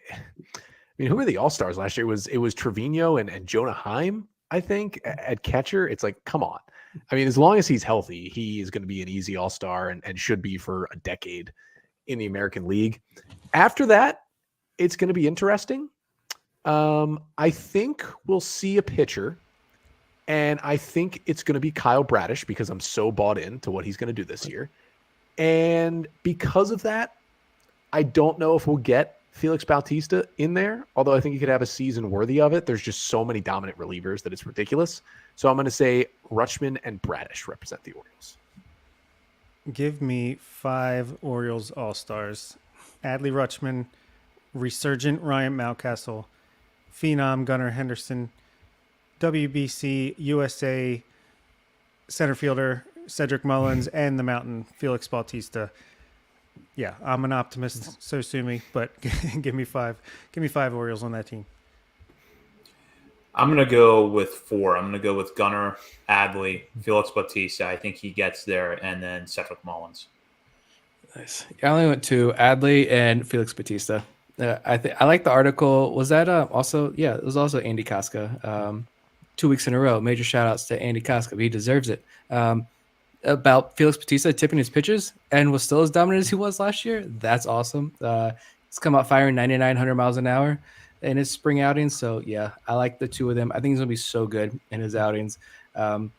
mean, who were the All-Stars last year? It was Trevino and Jonah Heim, I think, at catcher. It's like, come on. I mean, as long as he's healthy, he is going to be an easy All-Star and should be for a decade in the American League. After that, it's going to be interesting. I think we'll see a pitcher, and I think it's going to be Kyle Bradish because I'm so bought into what he's going to do this year. And because of that, I don't know if we'll get Felix Bautista in there, although I think he could have a season worthy of it. There's just so many dominant relievers that it's ridiculous. So I'm going to say Rutschman and Bradish represent the Orioles. Give me 5 Orioles All-Stars. Adley Rutschman, resurgent Ryan Mountcastle, phenom Gunnar Henderson, WBC USA center fielder Cedric Mullins, and the Mountain Felix Bautista. Yeah, I'm an optimist, so sue me, but give me 5. Give me 5 Orioles on that team. I'm going to go with 4. I'm going to go with Gunnar, Adley, Felix Bautista. I think he gets there, and then Cedric Mullins. Nice. I only went 2, Adley and Felix Bautista. I like the article. Was that also? Yeah, it was also Andy Koska. 2 weeks in a row. Major shout outs to Andy Koska. He deserves it. About Felix Bautista tipping his pitches and was still as dominant as he was last year. That's awesome. He's come out firing 9,900 miles an hour in his spring outings. So yeah, I like the 2 of them. I think he's gonna be so good in his outings. Those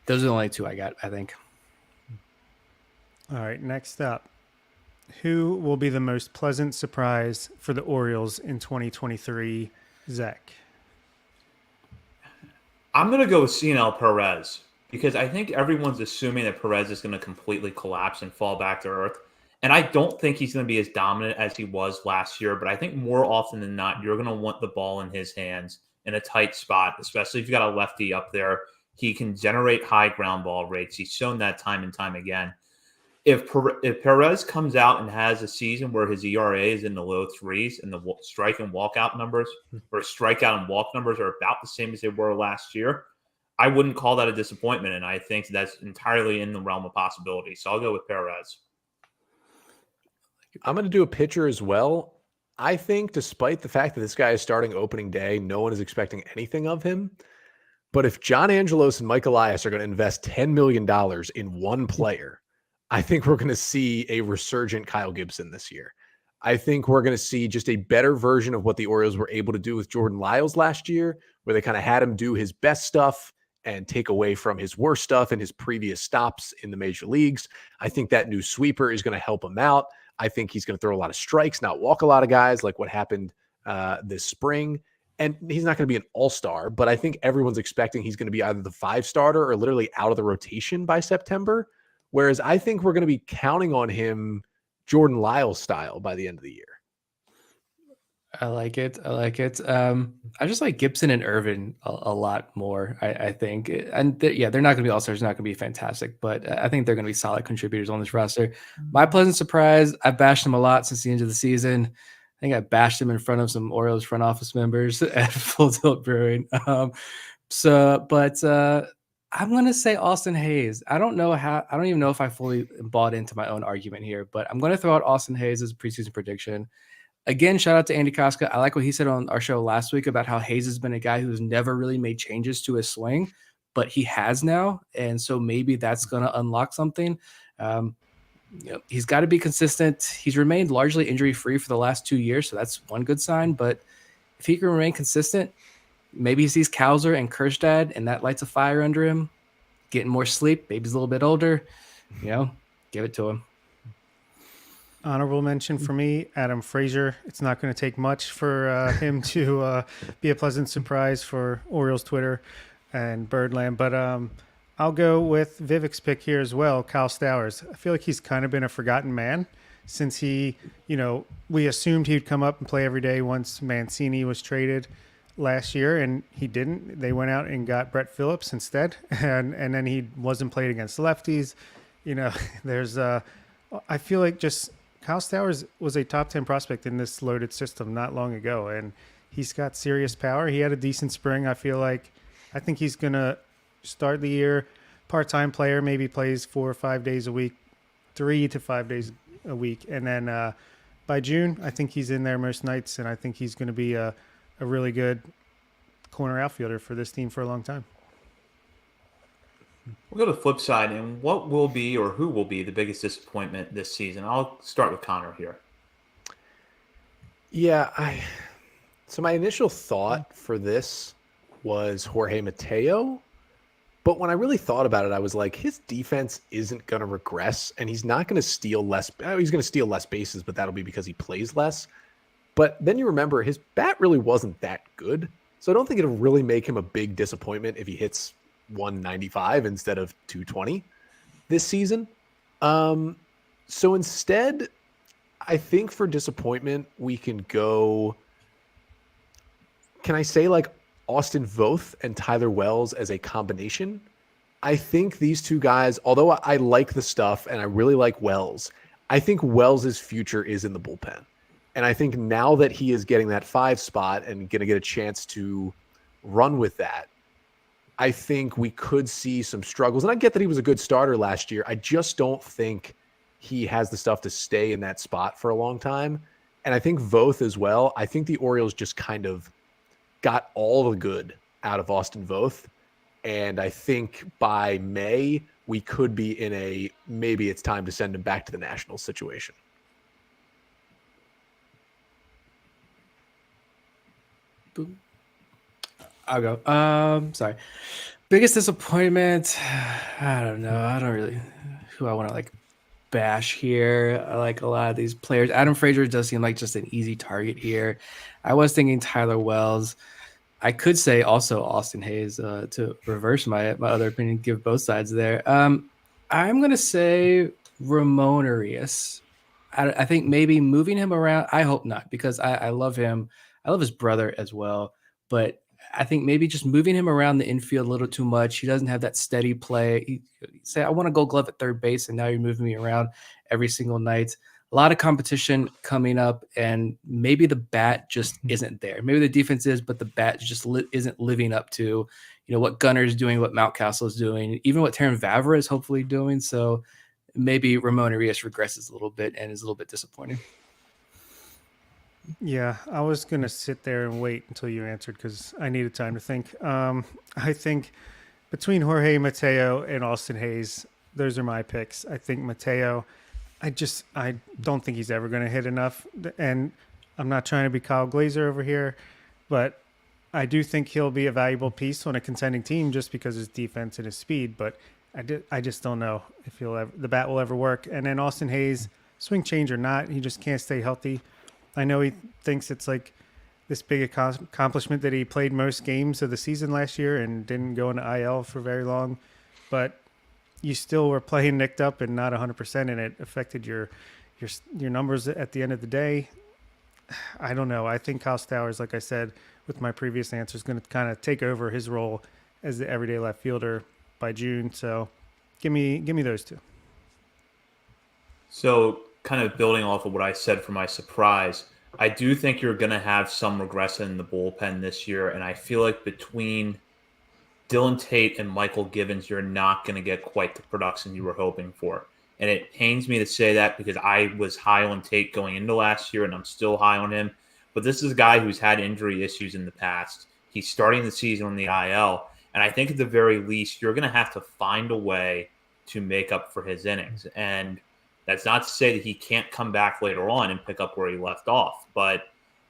are the only 2 I got, I think. All right, next up. Who will be the most pleasant surprise for the Orioles in 2023? Zach. I'm going to go with Cionel Perez because I think everyone's assuming that Perez is going to completely collapse and fall back to earth. And I don't think he's going to be as dominant as he was last year, but I think more often than not, you're going to want the ball in his hands in a tight spot, especially if you've got a lefty up there. He can generate high ground ball rates. He's shown that time and time again. If Perez comes out and has a season where his ERA is in the low 3s and the strike and walkout numbers or strikeout and walk numbers are about the same as they were last year, I wouldn't call that a disappointment. And I think that's entirely in the realm of possibility. So I'll go with Perez. I'm going to do a pitcher as well. I think despite the fact that this guy is starting opening day, no one is expecting anything of him. But if John Angelos and Mike Elias are going to invest $10 million in one player, I think we're going to see a resurgent Kyle Gibson this year. I think we're going to see just a better version of what the Orioles were able to do with Jordan Lyles last year, where they kind of had him do his best stuff and take away from his worst stuff in his previous stops in the major leagues. I think that new sweeper is going to help him out. I think he's going to throw a lot of strikes, not walk a lot of guys like what happened this spring. And he's not going to be an all-star, but I think everyone's expecting he's going to be either the 5 starter or literally out of the rotation by September. Whereas I think we're going to be counting on him Jordan Lyles style by the end of the year. I like it. I just like Gibson and Irvin a lot more, I think. And they're not going to be all-stars, not going to be fantastic, but I think they're going to be solid contributors on this roster. My pleasant surprise, I've bashed them a lot since the end of the season. I think I bashed them in front of some Orioles front office members at Full Tilt Brewing. I'm going to say Austin Hayes. I don't even know if I fully bought into my own argument here, but I'm going to throw out Austin Hayes as a preseason prediction. Again, shout out to Andy Koska. I like what he said on our show last week about how Hayes has been a guy who's never really made changes to his swing, but he has now. And so maybe that's going to unlock something. He's got to be consistent. He's remained largely injury-free for the last 2 years, so that's one good sign. But if he can remain consistent, maybe he sees Kowser and Kerstad, and that lights a fire under him. Getting more sleep. Maybe he's a little bit older. Give it to him. Honorable mention for me, Adam Frazier. It's not going to take much for him to be a pleasant surprise for Orioles Twitter and Birdland. But I'll go with Vivek's pick here as well, Kyle Stowers. I feel like he's kind of been a forgotten man since we assumed he'd come up and play every day once Mancini was traded last year, and he didn't. They went out and got Brett Phillips instead, and then he wasn't played against lefties. You know, there's I feel like just Kyle Stowers was a top 10 prospect in this loaded system not long ago, and he's got serious power. He had a decent spring. I think he's gonna start the year part-time player, maybe plays 4 or 5 days a week, 3 to 5 days a week, and then by June, I think he's in there most nights, and I think he's going to be a really good corner outfielder for this team for a long time. We'll go to the flip side, and what will be or who will be the biggest disappointment this season? I'll start with Connor here. Yeah, so my initial thought for this was Jorge Mateo, but when I really thought about it, I was like, his defense isn't going to regress, and he's not going to steal less. He's going to steal less bases, but that'll be because he plays less. But then you remember his bat really wasn't that good, so I don't think it'll really make him a big disappointment if he hits 195 instead of 220 this season. So instead, I think for disappointment, we can go. Can I say like Austin Voth and Tyler Wells as a combination? I think these two guys, although I like the stuff and I really like Wells, I think Wells' future is in the bullpen. And I think now that he is getting that 5 spot and going to get a chance to run with that, I think we could see some struggles. And I get that he was a good starter last year. I just don't think he has the stuff to stay in that spot for a long time. And I think Voth as well. I think the Orioles just kind of got all the good out of Austin Voth. And I think by May, we could be in a maybe it's time to send him back to the Nationals situation. Boom. I'll go. Sorry. Biggest disappointment. I don't know. I don't really who I want to like bash here. I like a lot of these players. Adam Frazier does seem like just an easy target here. I was thinking Tyler Wells. I could say also Austin Hayes to reverse my other opinion, give both sides there. I'm going to say Ramon Arias. I think maybe moving him around. I hope not, because I love him. I love his brother as well. But I think maybe just moving him around the infield a little too much. He doesn't have that steady play. He say, I want to go glove at third base, and now you're moving me around every single night. A lot of competition coming up, and maybe the bat just isn't there. Maybe the defense is, but the bat just isn't living up to, what Gunner's doing, what Mountcastle is doing, even what Terran Vavra is hopefully doing. So maybe Ramon Arias regresses a little bit and is a little bit disappointing. Yeah, I was going to sit there and wait until you answered because I needed time to think. I think between Jorge Mateo and Austin Hayes, those are my picks. I think Mateo, I don't think he's ever going to hit enough. And I'm not trying to be Kyle Glazer over here, but I do think he'll be a valuable piece on a contending team just because of his defense and his speed. But I just don't know if the bat will ever work. And then Austin Hayes, swing change or not, he just can't stay healthy. I know he thinks it's like this big accomplishment that he played most games of the season last year and didn't go into IL for very long, but you still were playing nicked up and not 100%, and it affected your numbers at the end of the day. I don't know. I think Kyle Stowers, like I said with my previous answer, is going to kind of take over his role as the everyday left fielder by June. So give me those two. So kind of building off of what I said for my surprise, I do think you're going to have some regression in the bullpen this year, and I feel like between Dylan Tate and Michael Givens, you're not going to get quite the production you were hoping for. And it pains me to say that because I was high on Tate going into last year, and I'm still high on him. But this is a guy who's had injury issues in the past. He's starting the season on the IL, and I think at the very least, you're going to have to find a way to make up for his innings. And that's not to say that he can't come back later on and pick up where he left off, but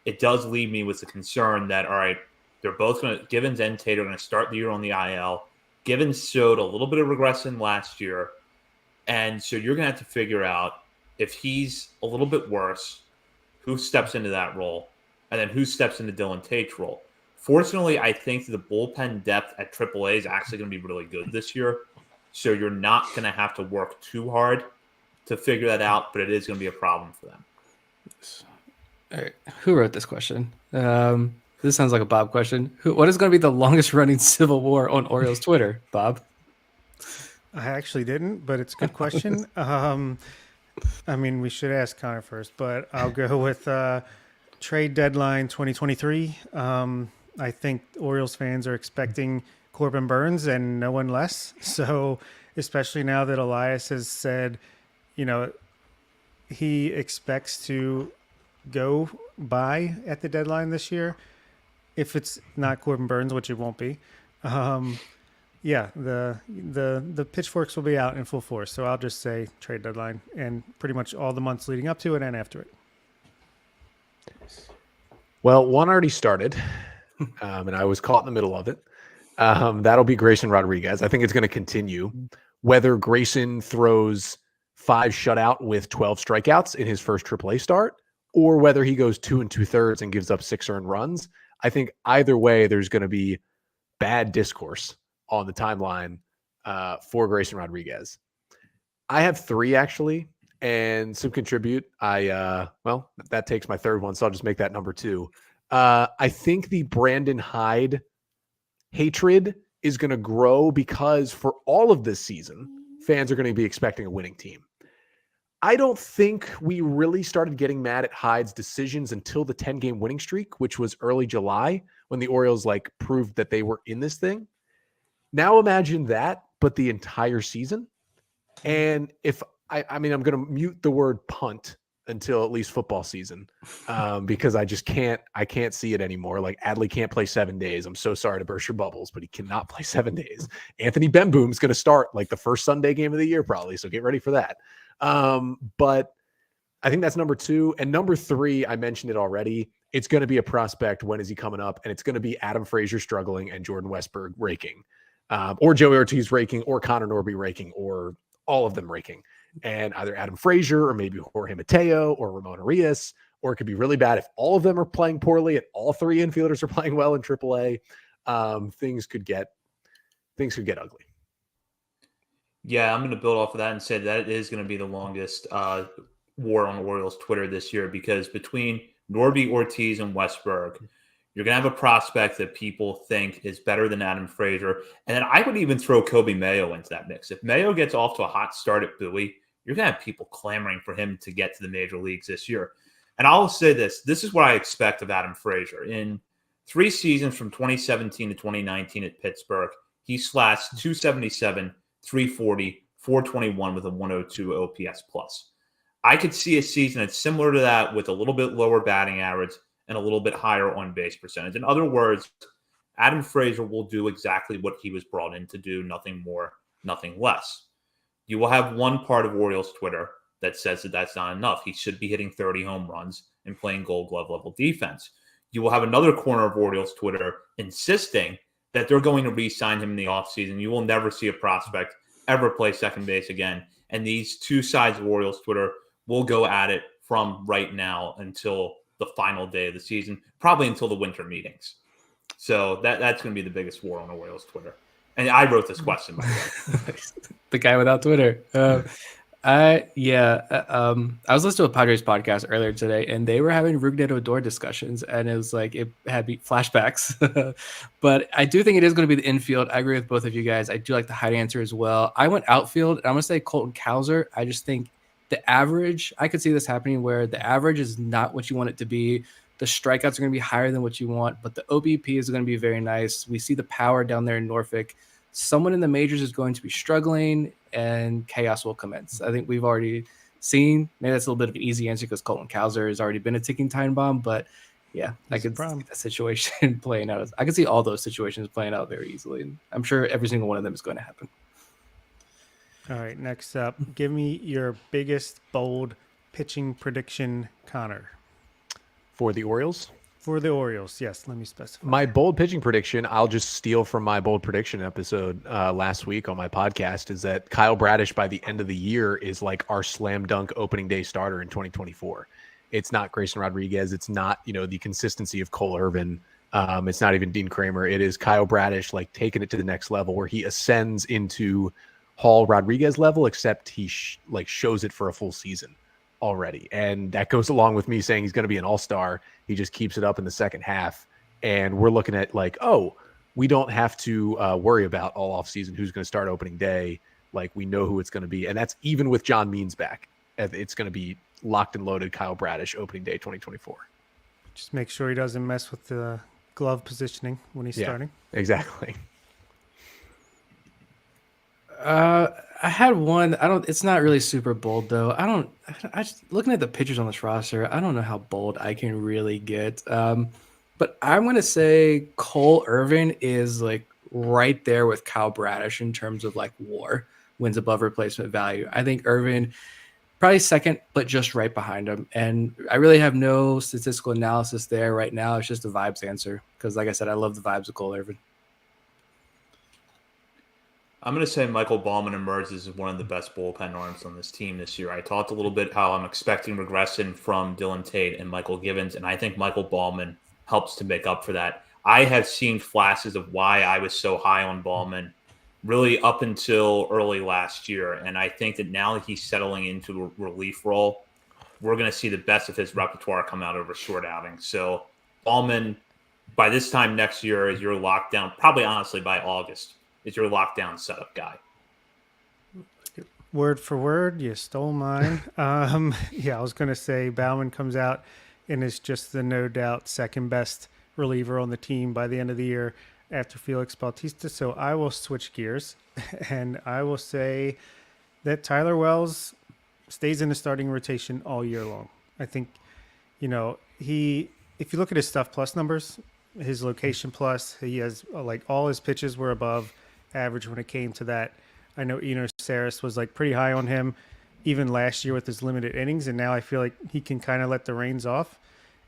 it does leave me with the concern that, all right, they're both going to, Givens and Tate are going to start the year on the IL. Givens showed a little bit of regression last year, and so you're going to have to figure out if he's a little bit worse, who steps into that role, and then who steps into Dylan Tate's role. Fortunately, I think the bullpen depth at AAA is actually going to be really good this year, so you're not going to have to work too hard to figure that out, but it is going to be a problem for them. All right. Who wrote this question? This sounds like a Bob question. What is going to be the longest running civil war on Orioles Twitter, Bob? I actually didn't, but it's a good question. I mean, we should ask Connor first, but I'll go with trade deadline 2023. I think Orioles fans are expecting Corbin Burns and no one less. So, especially now that Elias has said, he expects to go buy at the deadline this year. If it's not Corbin Burns, which it won't be, the pitchforks will be out in full force. So I'll just say trade deadline and pretty much all the months leading up to it and after it. Well, one already started, and I was caught in the middle of it. That'll be Grayson Rodriguez. I think it's going to continue. Whether Grayson throws 5 shutout with 12 strikeouts in his first AAA start, or whether he goes 2 2/3 and gives up 6 earned runs, I think either way, there's going to be bad discourse on the timeline for Grayson Rodriguez. I have 3 actually, and some contribute. That takes my third one, so I'll just make that number 2. I think the Brandon Hyde hatred is going to grow because for all of this season, fans are going to be expecting a winning team. I don't think we really started getting mad at Hyde's decisions until the 10-game winning streak, which was early July when the Orioles proved that they were in this thing. Now imagine that, but the entire season. And if I'm going to mute the word punt until at least football season because I can't see it anymore. Adley can't play 7 days. I'm so sorry to burst your bubbles, but he cannot play 7 days. Anthony Benboom's going to start the first Sunday game of the year probably. So get ready for that. But I think that's number 2. And number 3, I mentioned it already. It's going to be a prospect. When is he coming up? And it's going to be Adam Frazier struggling and Jordan Westberg raking, or Joey Ortiz raking, or Connor Norby raking, or all of them raking. And either Adam Frazier or maybe Jorge Mateo or Ramon Arias, or it could be really bad if all of them are playing poorly and all 3 infielders are playing well in AAA. Things could get ugly. Yeah, I'm going to build off of that and say that it is going to be the longest war on Orioles Twitter this year, because between Norby, Ortiz, and Westberg, you're going to have a prospect that people think is better than Adam Frazier. And then I would even throw Kobe Mayo into that mix. If Mayo gets off to a hot start at Bowie, you're going to have people clamoring for him to get to the major leagues this year. And I'll say this is what I expect of Adam Frazier. In 3 seasons from 2017 to 2019 at Pittsburgh, he slashed 277, 340, 421 with a 102 OPS plus. I could see a season that's similar to that with a little bit lower batting average and a little bit higher on base percentage. In other words, Adam Frazier will do exactly what he was brought in to do, nothing more, nothing less. You will have one part of Orioles Twitter that says that that's not enough. He should be hitting 30 home runs and playing Gold Glove level defense. You will have another corner of Orioles Twitter insisting that they're going to re-sign him in the offseason. You will never see a prospect ever play second base again. And these two sides of Orioles Twitter will go at it from right now until the final day of the season, probably until the winter meetings. So that's going to be the biggest war on Orioles Twitter. And I wrote this question, by the way. The guy without Twitter. I was listening to a Padres podcast earlier today, and they were having Rougned Odor discussions, and it was it had me flashbacks. But I do think it is going to be the infield. I agree with both of you guys. I do like the Hyde answer as well. I went outfield, and I'm going to say Colton Cowser. I just think the average, I could see this happening where the average is not what you want it to be. The strikeouts are going to be higher than what you want, but the OBP is going to be very nice. We see the power down there in Norfolk. Someone in the majors is going to be struggling, and chaos will commence. I think we've already seen, maybe that's a little bit of an easy answer because Colton Cowser has already been a ticking time bomb, but yeah, I could see that situation playing out. I could see all those situations playing out very easily, and I'm sure every single one of them is going to happen. All right, next up, give me your biggest bold pitching prediction, Connor. For the Orioles? For the Orioles, yes. Let me specify. My bold pitching prediction, I'll just steal from my bold prediction episode last week on my podcast, is that Kyle Bradish by the end of the year is like our slam dunk opening day starter in 2024. It's not Grayson Rodriguez. It's not, the consistency of Cole Irvin. It's not even Dean Kramer. It is Kyle Bradish taking it to the next level where he ascends into Hall Rodriguez level, except he shows it for a full season already. And that goes along with me saying he's going to be an all-star. He just keeps it up in the second half. and we're looking at like, oh, we don't have to worry about all offseason who's going to start opening day. Like, we know who it's going to be. And that's even with John Means back. It's going to be locked and loaded Kyle Bradish opening day 2024. Just make sure he doesn't mess with the glove positioning when he's starting. Exactly. I had one. It's not really super bold though. I just looking at the pictures on this roster, I don't know how bold I can really get. But I'm gonna say Cole Irvin is like right there with Kyle Bradish in terms of like WAR, wins above replacement value. I think Irvin probably second, but just right behind him. And I really have no statistical analysis there right now. It's just a vibes answer because, like I said, I love the vibes of Cole Irvin. I'm going to say Michael Ballman emerges as one of the best bullpen arms on this team this year. I talked a little bit how I'm expecting regression from Dylan Tate and Michael Givens, and I think Michael Ballman helps to make up for that. I have seen flashes of why I was so high on Ballman really up until early last year, and I think that now that he's settling into a relief role, we're going to see the best of his repertoire come out over short outings. So Ballman, by this time next year, is your lockdown, probably honestly by August, is your lockdown setup guy. Word for word, you stole mine. Yeah, I was going to say Bauman comes out and is just the no doubt second best reliever on the team by the end of the year after Felix Bautista. So I will switch gears and I will say that Tyler Wells stays in the starting rotation all year long. I think, if you look at his stuff plus numbers, his location plus, he has like all his pitches were above average when it came to that. I know Eno Saris was like pretty high on him even last year with his limited innings, and now I feel like he can kind of let the reins off.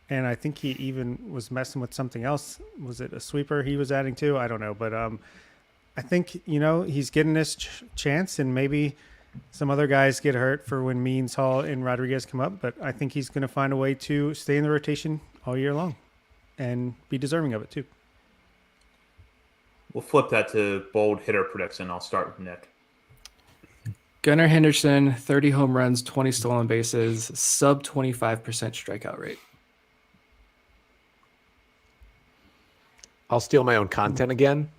And I think he even was messing with something else. Was it a sweeper he was adding to? I don't know, but I think he's getting this chance, and maybe some other guys get hurt for when Means, Hall, and Rodriguez come up. But I think he's going to find a way to stay in the rotation all year long and be deserving of it too. We'll flip that to bold hitter prediction. I'll start with Nick. Gunnar Henderson, 30 home runs, 20 stolen bases, sub 25% strikeout rate. I'll steal my own content again.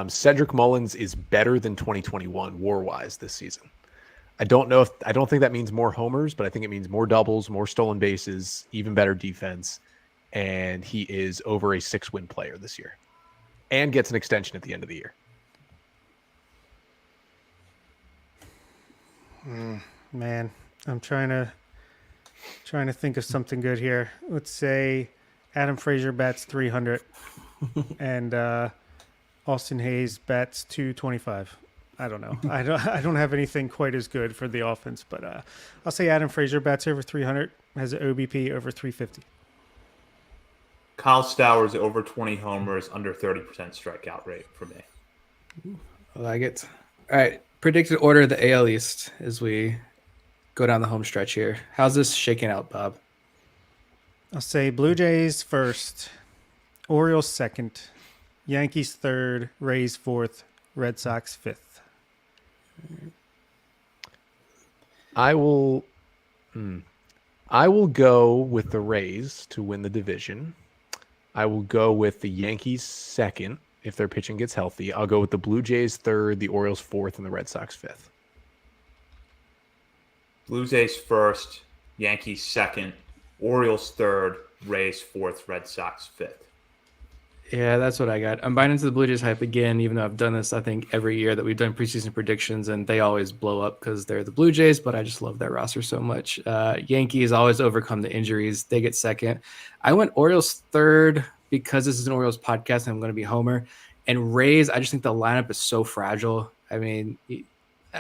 Cedric Mullins is better than 2021 WAR-wise this season. I don't think that means more homers, but I think it means more doubles, more stolen bases, even better defense, and he is over a 6-win player this year and gets an extension at the end of the year. Man, I'm trying to think of something good here. Let's say Adam Frazier bats 300 and Austin Hayes bats 225. I don't know. I don't have anything quite as good for the offense, but I'll say Adam Frazier bats over 300, has an OBP over 350. Kyle Stowers over 20 homers, under 30% strikeout rate for me. I like it. All right. Predicted order of the AL East as we go down the home stretch here. How's this shaking out, Bob? I'll say Blue Jays first, Orioles second, Yankees third, Rays fourth, Red Sox fifth. I will go with the Rays to win the division. I will go with the Yankees second if their pitching gets healthy. I'll go with the Blue Jays third, the Orioles fourth, and the Red Sox fifth. Blue Jays first, Yankees second, Orioles third, Rays fourth, Red Sox fifth. Yeah, that's what I got. I'm buying into the Blue Jays hype again, even though I've done this, I think, every year that we've done preseason predictions, and they always blow up because they're the Blue Jays, but I just love their roster so much. Yankees always overcome the injuries. They get second. I went Orioles third because this is an Orioles podcast and I'm going to be Homer. And Rays, I just think the lineup is so fragile. I mean,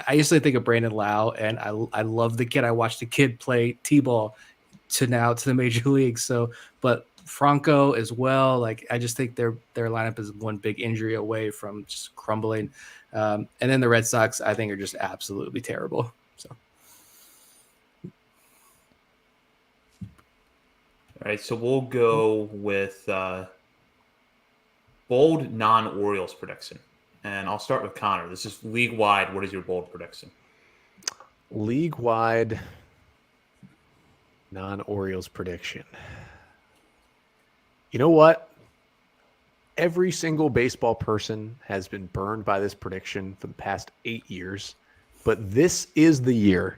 I used to think of Brandon Lau, and I love the kid. I watched the kid play T-ball to the major leagues. So, but Franco as well. Like, I just think their lineup is one big injury away from just crumbling. And then the Red Sox, I think, are just absolutely terrible. So, all right, so we'll go with bold non-Orioles prediction. And I'll start with Connor. This is league-wide. What is your bold prediction? League-wide non-Orioles prediction. You know what? Every single baseball person has been burned by this prediction for the past 8 years, but this is the year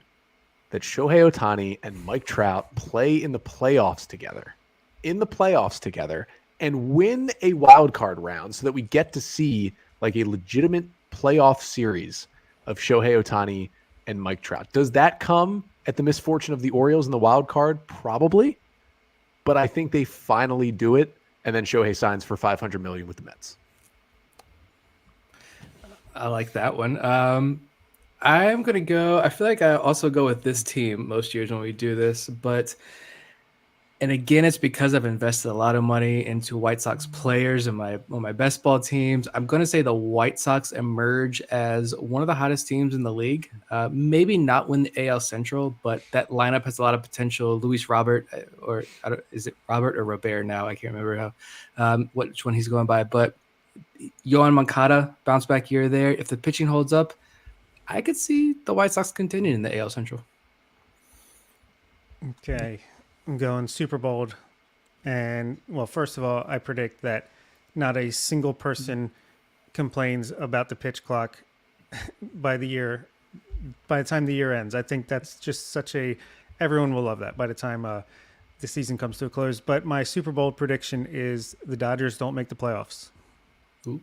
that Shohei Ohtani and Mike Trout play in the playoffs together, and win a wild card round so that we get to see like a legitimate playoff series of Shohei Ohtani and Mike Trout. Does that come at the misfortune of the Orioles in the wild card? Probably. But I think they finally do it, and then Shohei signs for $500 million with the Mets. I like that one. I'm going to go. I feel like I also go with this team most years when we do this, and again, it's because I've invested a lot of money into White Sox players and my best ball teams. I'm going to say the White Sox emerge as one of the hottest teams in the league. Maybe not win the AL Central, but that lineup has a lot of potential. Luis Robert, is it Robert or Robert now? I can't remember which one he's going by. But Yohan Moncada, bounce back year there. If the pitching holds up, I could see the White Sox continuing in the AL Central. Okay. I'm going super bold. And, well, first of all, I predict that not a single person complains about the pitch clock by the time the year ends. I think that's just everyone will love that by the time the season comes to a close. But my super bold prediction is the Dodgers don't make the playoffs. Ooh.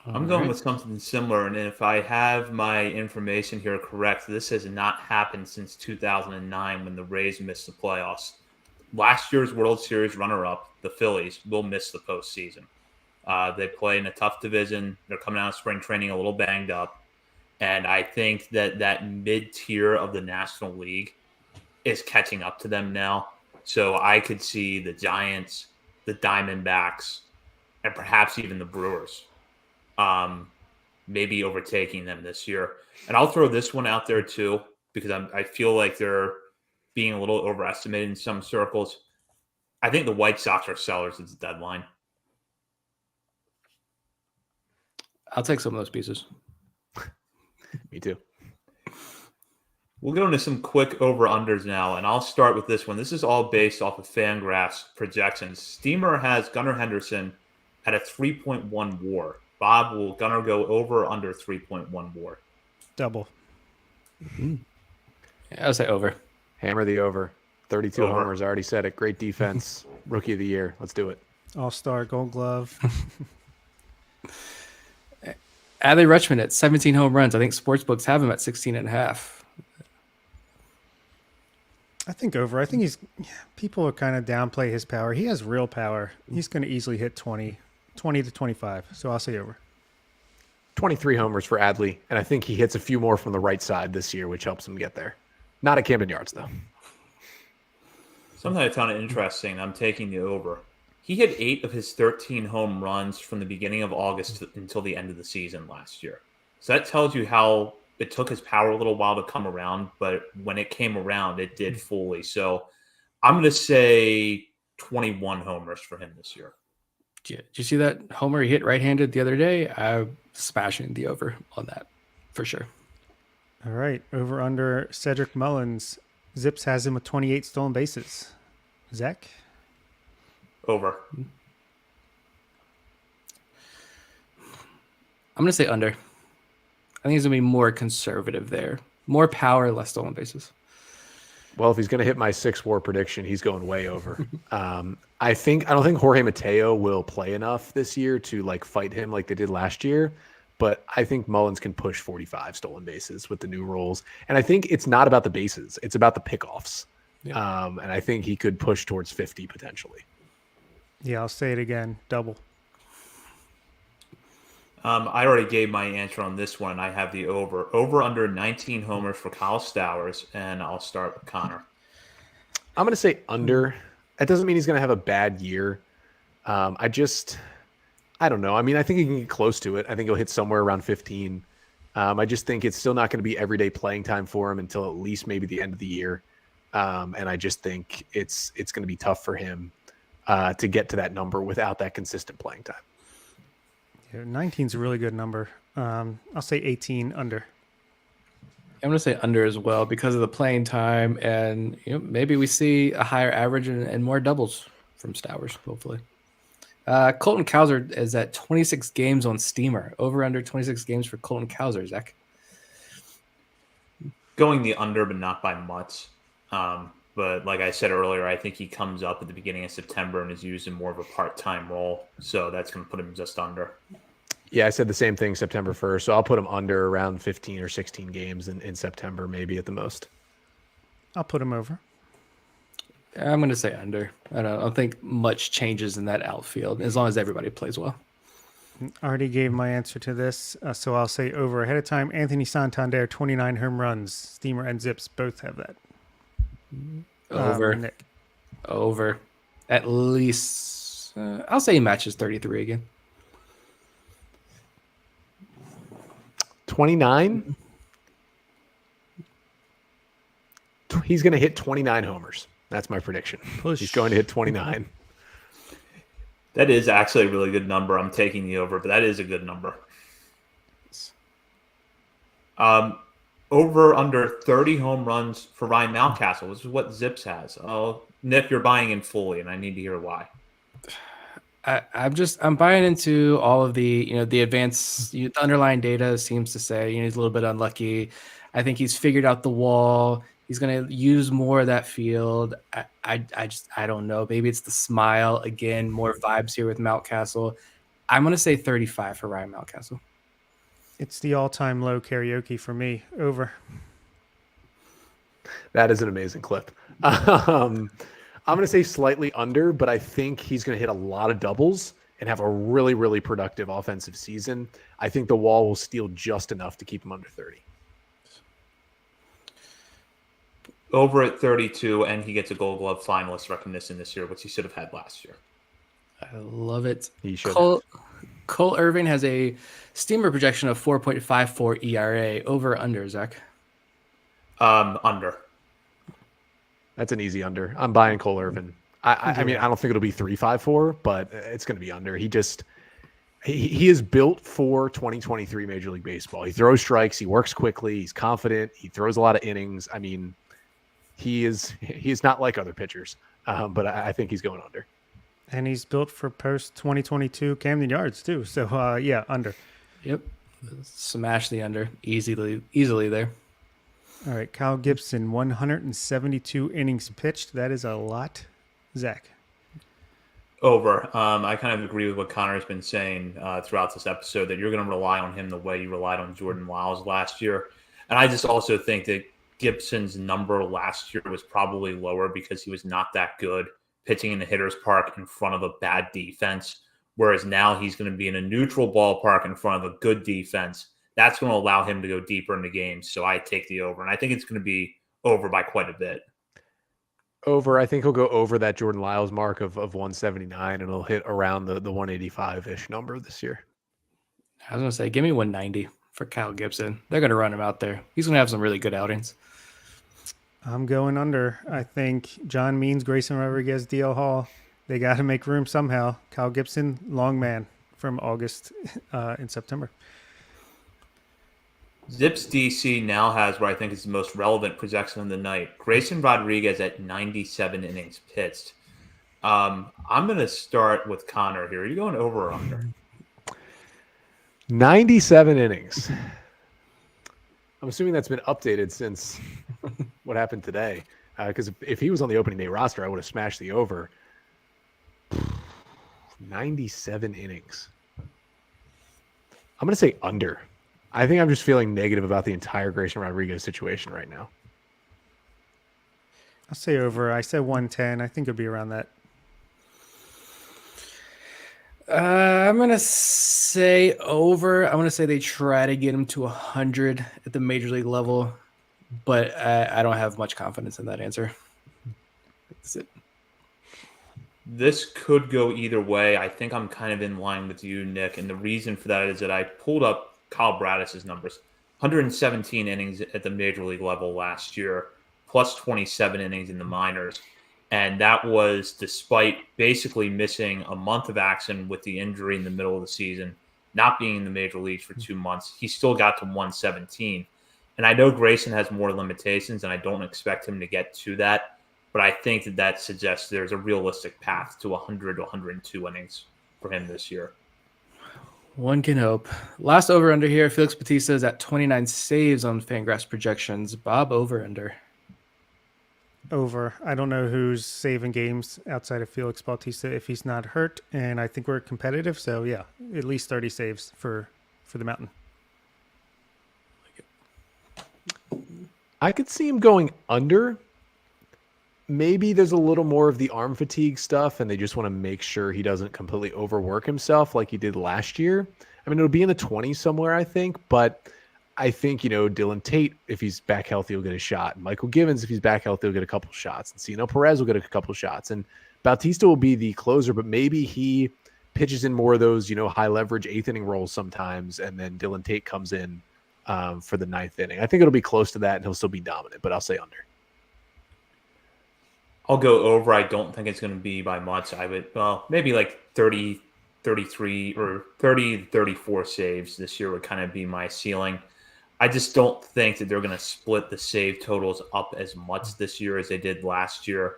I'm going with something similar, and if I have my information here correct, this has not happened since 2009 when the Rays missed the playoffs. Last year's World Series runner-up, the Phillies, will miss the postseason. They play in a tough division. They're coming out of spring training a little banged up, and I think that mid-tier of the National League is catching up to them now. So I could see the Giants, the Diamondbacks, and perhaps even the Brewers maybe overtaking them this year. And I'll throw this one out there too, because I feel like they're being a little overestimated in some circles. I think the White Sox are sellers at the deadline. I'll take some of those pieces. Me too. We'll go into some quick over-unders now, and I'll start with this one. This is all based off of Fangraphs projections. Steamer has Gunnar Henderson at a 3.1 WAR. Bob, will Gunnar go over or under 3.1 WAR? Double. Mm-hmm. Yeah, I'll say over. Hammer the over. 32 Over. homers. I already said it. Great defense. Rookie of the year. Let's do it. All-Star, Gold Glove. Adley Rutschman at 17 home runs. I think sportsbooks have him at 16.5. I think over. I think people are kind of downplay his power. He has real power. He's going to easily hit 20 to 25. So I'll say over. 23 homers for Adley, and I think he hits a few more from the right side this year, which helps him get there. Not at Camden Yards, though. Something I found interesting, I'm taking the over. He hit 8 of his 13 home runs from the beginning of August until the end of the season last year. So that tells you how it took his power a little while to come around, but when it came around, it did fully. So I'm going to say 21 homers for him this year. Did you see that homer he hit right-handed the other day? I'm smashing the over on that for sure. All right. Over under Cedric Mullins. Zips has him with 28 stolen bases. Zach? Over. I'm going to say under. I think he's going to be more conservative there. More power, less stolen bases. Well, if he's going to hit my 6 WAR prediction, he's going way over. I don't think Jorge Mateo will play enough this year to like fight him like they did last year. But I think Mullins can push 45 stolen bases with the new rules. And I think it's not about the bases. It's about the pickoffs. Yeah. And I think he could push towards 50 potentially. Yeah, I'll say it again. Double. I already gave my answer on this one. I have the over. Over under 19 homers for Kyle Stowers, and I'll start with Connor. I'm going to say under. That doesn't mean he's going to have a bad year. I don't know. I mean, I think he can get close to it. I think he'll hit somewhere around 15. I just think it's still not going to be everyday playing time for him until at least maybe the end of the year. And I just think it's going to be tough for him to get to that number without that consistent playing time. Yeah, 19 is a really good number. I'll say 18 under. I'm going to say under as well because of the playing time, and maybe we see a higher average and more doubles from Stowers, hopefully. Colton Cowser is at 26 games on Steamer. Over under 26 games for Colton Cowser, Zach. Going the under, but not by much. But like I said earlier, I think he comes up at the beginning of September and is used in more of a part-time role. So that's going to put him just under. Yeah, I said the same thing September 1st. So I'll put him under around 15 or 16 games in September, maybe at the most. I'll put him over. I'm going to say under. I don't think much changes in that outfield as long as everybody plays well. I already gave my answer to this, so I'll say over ahead of time. Anthony Santander, 29 home runs. Steamer and Zips both have that. Over. Nick. Over. At least, I'll say he matches 33 again. 29? He's going to hit 29 homers. That's my prediction. Push. He's going to hit 29. That is actually a really good number. I'm taking the over, but that is a good number. Over under 30 home runs for Ryan Mountcastle. This is what Zips has. Oh, Nick, you're buying in fully, and I need to hear why. I'm buying into all of the advanced the underlying data seems to say he's a little bit unlucky. I think he's figured out the wall. He's going to use more of that field. I don't know. Maybe it's the smile again. More vibes here with Mountcastle. I'm going to say 35 for Ryan Mountcastle. It's the all-time low karaoke for me. Over. That is an amazing clip. I'm going to say slightly under, but I think he's going to hit a lot of doubles and have a really, really productive offensive season. I think the wall will steal just enough to keep him under 30. Over at 32, and he gets a Gold Glove finalist recognition this year, which he should have had last year. I love it. He should. Cole Irvin has a Steamer projection of 4.54 ERA. Over or under, Zach? Under. That's an easy under. I'm buying Cole Irvin. I mean, I don't think it'll be 3.54, but it's going to be under. He is built for 2023 Major League Baseball. He throws strikes. He works quickly. He's confident. He throws a lot of innings. I mean, he is not like other pitchers, but I think he's going under. And he's built for post-2022 Camden Yards, too. So, yeah, under. Yep. Smash the under. Easily there. All right, Kyle Gibson, 172 innings pitched. That is a lot. Zach? Over. I kind of agree with what Connor's been saying throughout this episode, that you're going to rely on him the way you relied on Jordan Lyles last year. And I just also think that Gibson's number last year was probably lower because he was not that good pitching in the hitter's park in front of a bad defense, whereas now he's going to be in a neutral ballpark in front of a good defense. That's going to allow him to go deeper into games. So I take the over, and I think it's going to be over by quite a bit. Over. I think he'll go over that Jordan Lyles mark of 179, and he'll hit around the 185-ish number this year. I was going to say, give me 190 for Kyle Gibson. They're going to run him out there. He's going to have some really good outings. I'm going under. I think John Means, Grayson Rodriguez, DL Hall, they got to make room somehow. Kyle Gibson, long man from August in September. Zips DC now has what I think is the most relevant projection of the night. Grayson Rodriguez at 97 innings pitched. I'm going to start with Connor here. Are you going over or under? 97 innings. I'm assuming that's been updated since what happened today. Because if he was on the opening day roster, I would have smashed the over. 97 innings. I'm going to say under. I think I'm just feeling negative about the entire Grayson Rodriguez situation right now. I'll say over. I said 110. I think it'll be around that. I'm going to say over. I'm going to say they try to get him to 100 at the major league level, but I don't have much confidence in that answer. That's it. This could go either way. I think I'm kind of in line with you, Nick, and the reason for that is that I pulled up Kyle Bradis's numbers. 117 innings at the major league level last year, plus 27 innings in the minors. And that was despite basically missing a month of action with the injury in the middle of the season, not being in the major leagues for 2 months. He still got to 117. And I know Grayson has more limitations, and I don't expect him to get to that. But I think that suggests there's a realistic path to 100 to 102 innings. for him this year. One can hope. Last over under here, Felix Bautista is at 29 saves on Fangraphs projections. Bob, over under. Over. I don't know who's saving games outside of Felix Bautista if he's not hurt, and I think we're competitive. So yeah, at least 30 saves for the Mountain. I could see him going under. Maybe there's a little more of the arm fatigue stuff, and they just want to make sure he doesn't completely overwork himself like he did last year. I mean, it'll be in the 20s somewhere, I think, but I think, Dylan Tate, if he's back healthy, will get a shot. Michael Givens, if he's back healthy, will get a couple shots. And Cino Perez will get a couple shots. And Bautista will be the closer, but maybe he pitches in more of those, high leverage 8th inning roles sometimes, and then Dylan Tate comes in for the 9th inning. I think it'll be close to that, and he'll still be dominant, but I'll say under. I'll go over. I don't think it's going to be by much. I would, maybe like 30, 33 or 30, 34 saves this year would kind of be my ceiling. I just don't think that they're going to split the save totals up as much this year as they did last year.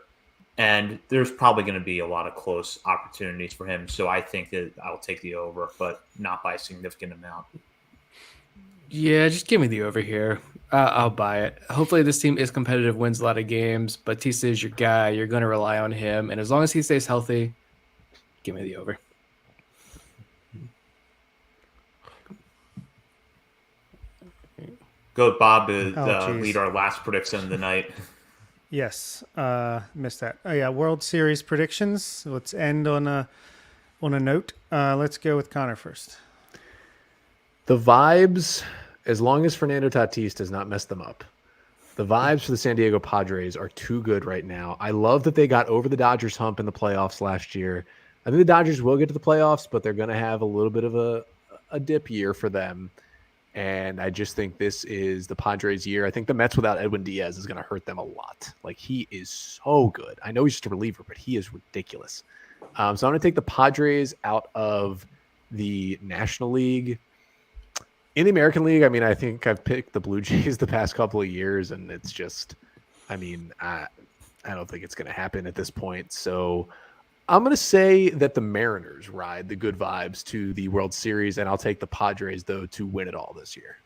And there's probably going to be a lot of close opportunities for him. So I think that I'll take the over, but not by a significant amount. Yeah, just give me the over here. I'll buy it. Hopefully this team is competitive, wins a lot of games. Bautista is your guy. You're going to rely on him. And as long as he stays healthy, give me the over. Go with Bob to lead our last prediction of the night. Yes, missed that. Oh yeah, World Series predictions. Let's end on a note. Let's go with Connor first. The vibes, as long as Fernando Tatis does not mess them up, the vibes for the San Diego Padres are too good right now. I love that they got over the Dodgers hump in the playoffs last year. I think the Dodgers will get to the playoffs, but they're going to have a little bit of a dip year for them. And I just think this is the Padres' year. I think the Mets without Edwin Diaz is going to hurt them a lot. Like, he is so good. I know he's just a reliever, but he is ridiculous. So I'm going to take the Padres out of the National League. In the American League, I mean, I think I've picked the Blue Jays the past couple of years, and it's just, I mean, I don't think it's going to happen at this point. So I'm going to say that the Mariners ride the good vibes to the World Series, and I'll take the Padres, though, to win it all this year.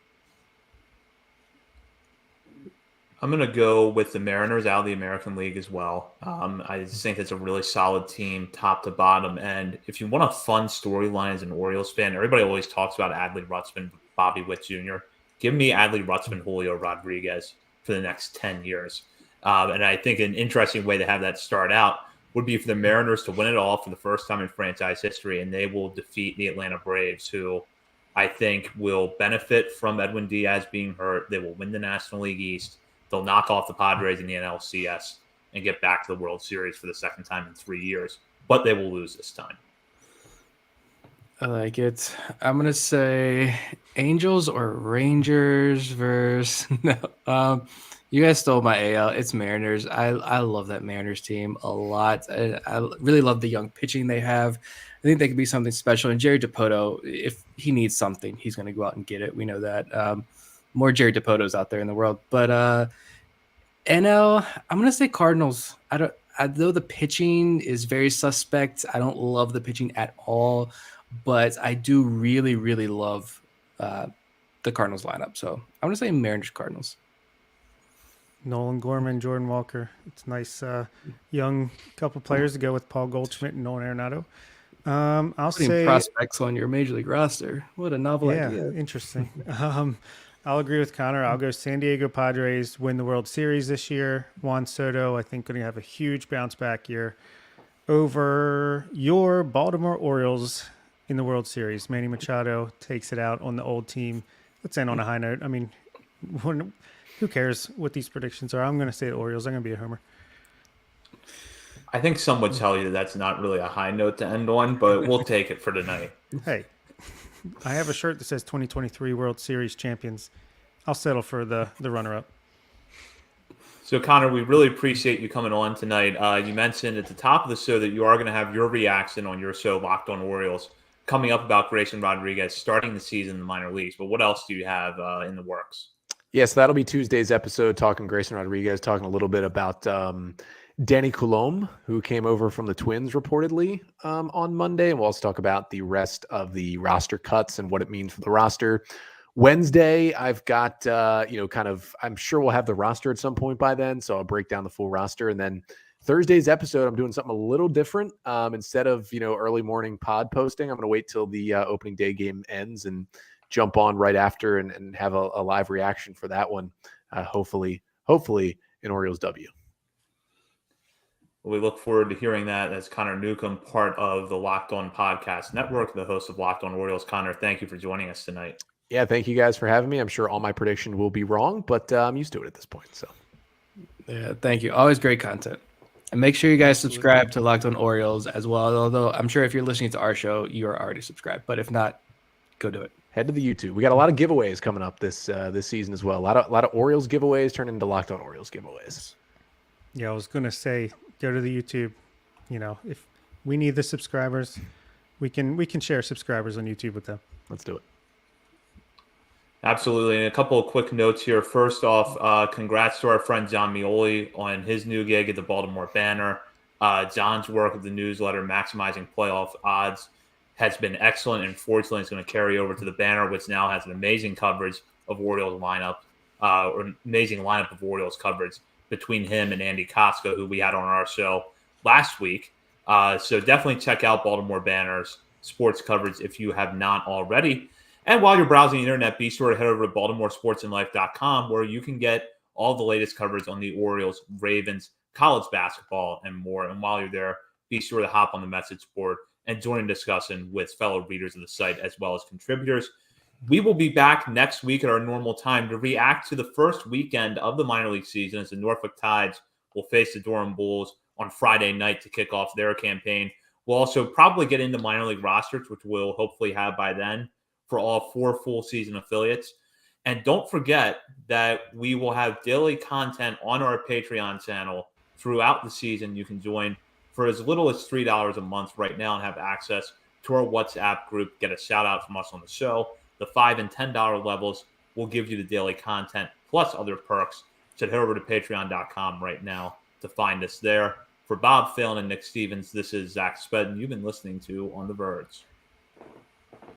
I'm going to go with the Mariners out of the American League as well. I just think it's a really solid team, top to bottom. And if you want a fun storyline as an Orioles fan, everybody always talks about Adley Rutschman, Bobby Witt Jr. Give me Adley Rutschman, Julio Rodriguez for the next 10 years. And I think an interesting way to have that start out would be for the Mariners to win it all for the first time in franchise history, and they will defeat the Atlanta Braves, who I think will benefit from Edwin Diaz being hurt. They will win the National League East. They'll knock off the Padres in the NLCS and get back to the World Series for the second time in 3 years. But they will lose this time. I like it. I'm going to say Angels or Rangers versus... No, you guys stole my AL. It's Mariners. I love that Mariners team a lot. I really love the young pitching they have. I think they could be something special. And Jerry Dipoto, if he needs something, he's going to go out and get it. We know that. More Jerry Dipotos out there in the world. But NL, I'm going to say Cardinals. Though the pitching is very suspect, I don't love the pitching at all. But I do really, really love the Cardinals lineup. So I'm going to say Mariners Cardinals. Nolan Gorman, Jordan Walker. It's nice young couple players to go with Paul Goldschmidt and Nolan Arenado. I'll say prospects on your major league roster. What a novel idea. Interesting. I'll agree with Connor. I'll go San Diego Padres win the World Series this year. Juan Soto, I think, going to have a huge bounce back year over your Baltimore Orioles in the World Series. Manny Machado takes it out on the old team. Let's end on a high note. I mean, who cares what these predictions are? I'm going to say the Orioles. I'm going to be a homer. I think some would tell you that's not really a high note to end on, but we'll take it for tonight. Hey, I have a shirt that says 2023 World Series champions. I'll settle for the runner-up. So, Connor, we really appreciate you coming on tonight. You mentioned at the top of the show that you are going to have your reaction on your show, Locked on Orioles, coming up about Grayson Rodriguez starting the season in the minor leagues. But what else do you have in the works? Yes, that'll be Tuesday's episode, talking Grayson Rodriguez, talking a little bit about Danny Coulombe, who came over from the Twins reportedly on Monday. And we'll also talk about the rest of the roster cuts and what it means for the roster. Wednesday, I've got, I'm sure we'll have the roster at some point by then. So I'll break down the full roster. And then Thursday's episode, I'm doing something a little different. Instead of, early morning pod posting, I'm going to wait till the opening day game ends and jump on right after and have a live reaction for that one. Hopefully an Orioles W. We look forward to hearing that as Connor Newcomb, part of the Locked On Podcast Network, the host of Locked On Orioles. Connor, thank you for joining us tonight. Yeah, thank you guys for having me. I'm sure all my prediction will be wrong, but I'm used to it at this point. So, yeah, thank you. Always great content. And make sure you guys subscribe to Locked On Orioles as well. Although I'm sure if you're listening to our show, you are already subscribed. But if not, go do it. Head to the YouTube. We got a lot of giveaways coming up this season as well. A lot of Orioles giveaways turn into Locked On Orioles giveaways. Yeah, I was gonna say, go to the YouTube. If we need the subscribers, we can share subscribers on YouTube with them. Let's do it. Absolutely. And a couple of quick notes here. First off, congrats to our friend John Mioli on his new gig at the Baltimore Banner. John's work of the newsletter, Maximizing Playoff Odds, has been excellent, and fortunately is going to carry over to the Banner, which now has an amazing coverage of Orioles lineup, or an amazing lineup of Orioles coverage between him and Andy Koska, who we had on our show last week. So definitely check out Baltimore Banner's sports coverage if you have not already. And while you're browsing the internet, be sure to head over to BaltimoreSportsAndLife.com, where you can get all the latest coverage on the Orioles, Ravens, college basketball, and more. And while you're there, be sure to hop on the message board and join a discussion with fellow readers of the site as well as contributors. We will be back next week at our normal time to react to the first weekend of the minor league season, as the Norfolk Tides will face the Durham Bulls on Friday night to kick off their campaign. We'll also probably get into minor league rosters, which we'll hopefully have by then, for all 4 full season affiliates. And don't forget that we will have daily content on our Patreon channel throughout the season. You can join for as little as $3 a month right now and have access to our WhatsApp group, get a shout out from us on the show. The $5 and $10 levels will give you the daily content plus other perks. So head over to patreon.com right now to find us there. For Bob Phelan and Nick Stevens, this is Zach Spedden. You've been listening to On the Verge.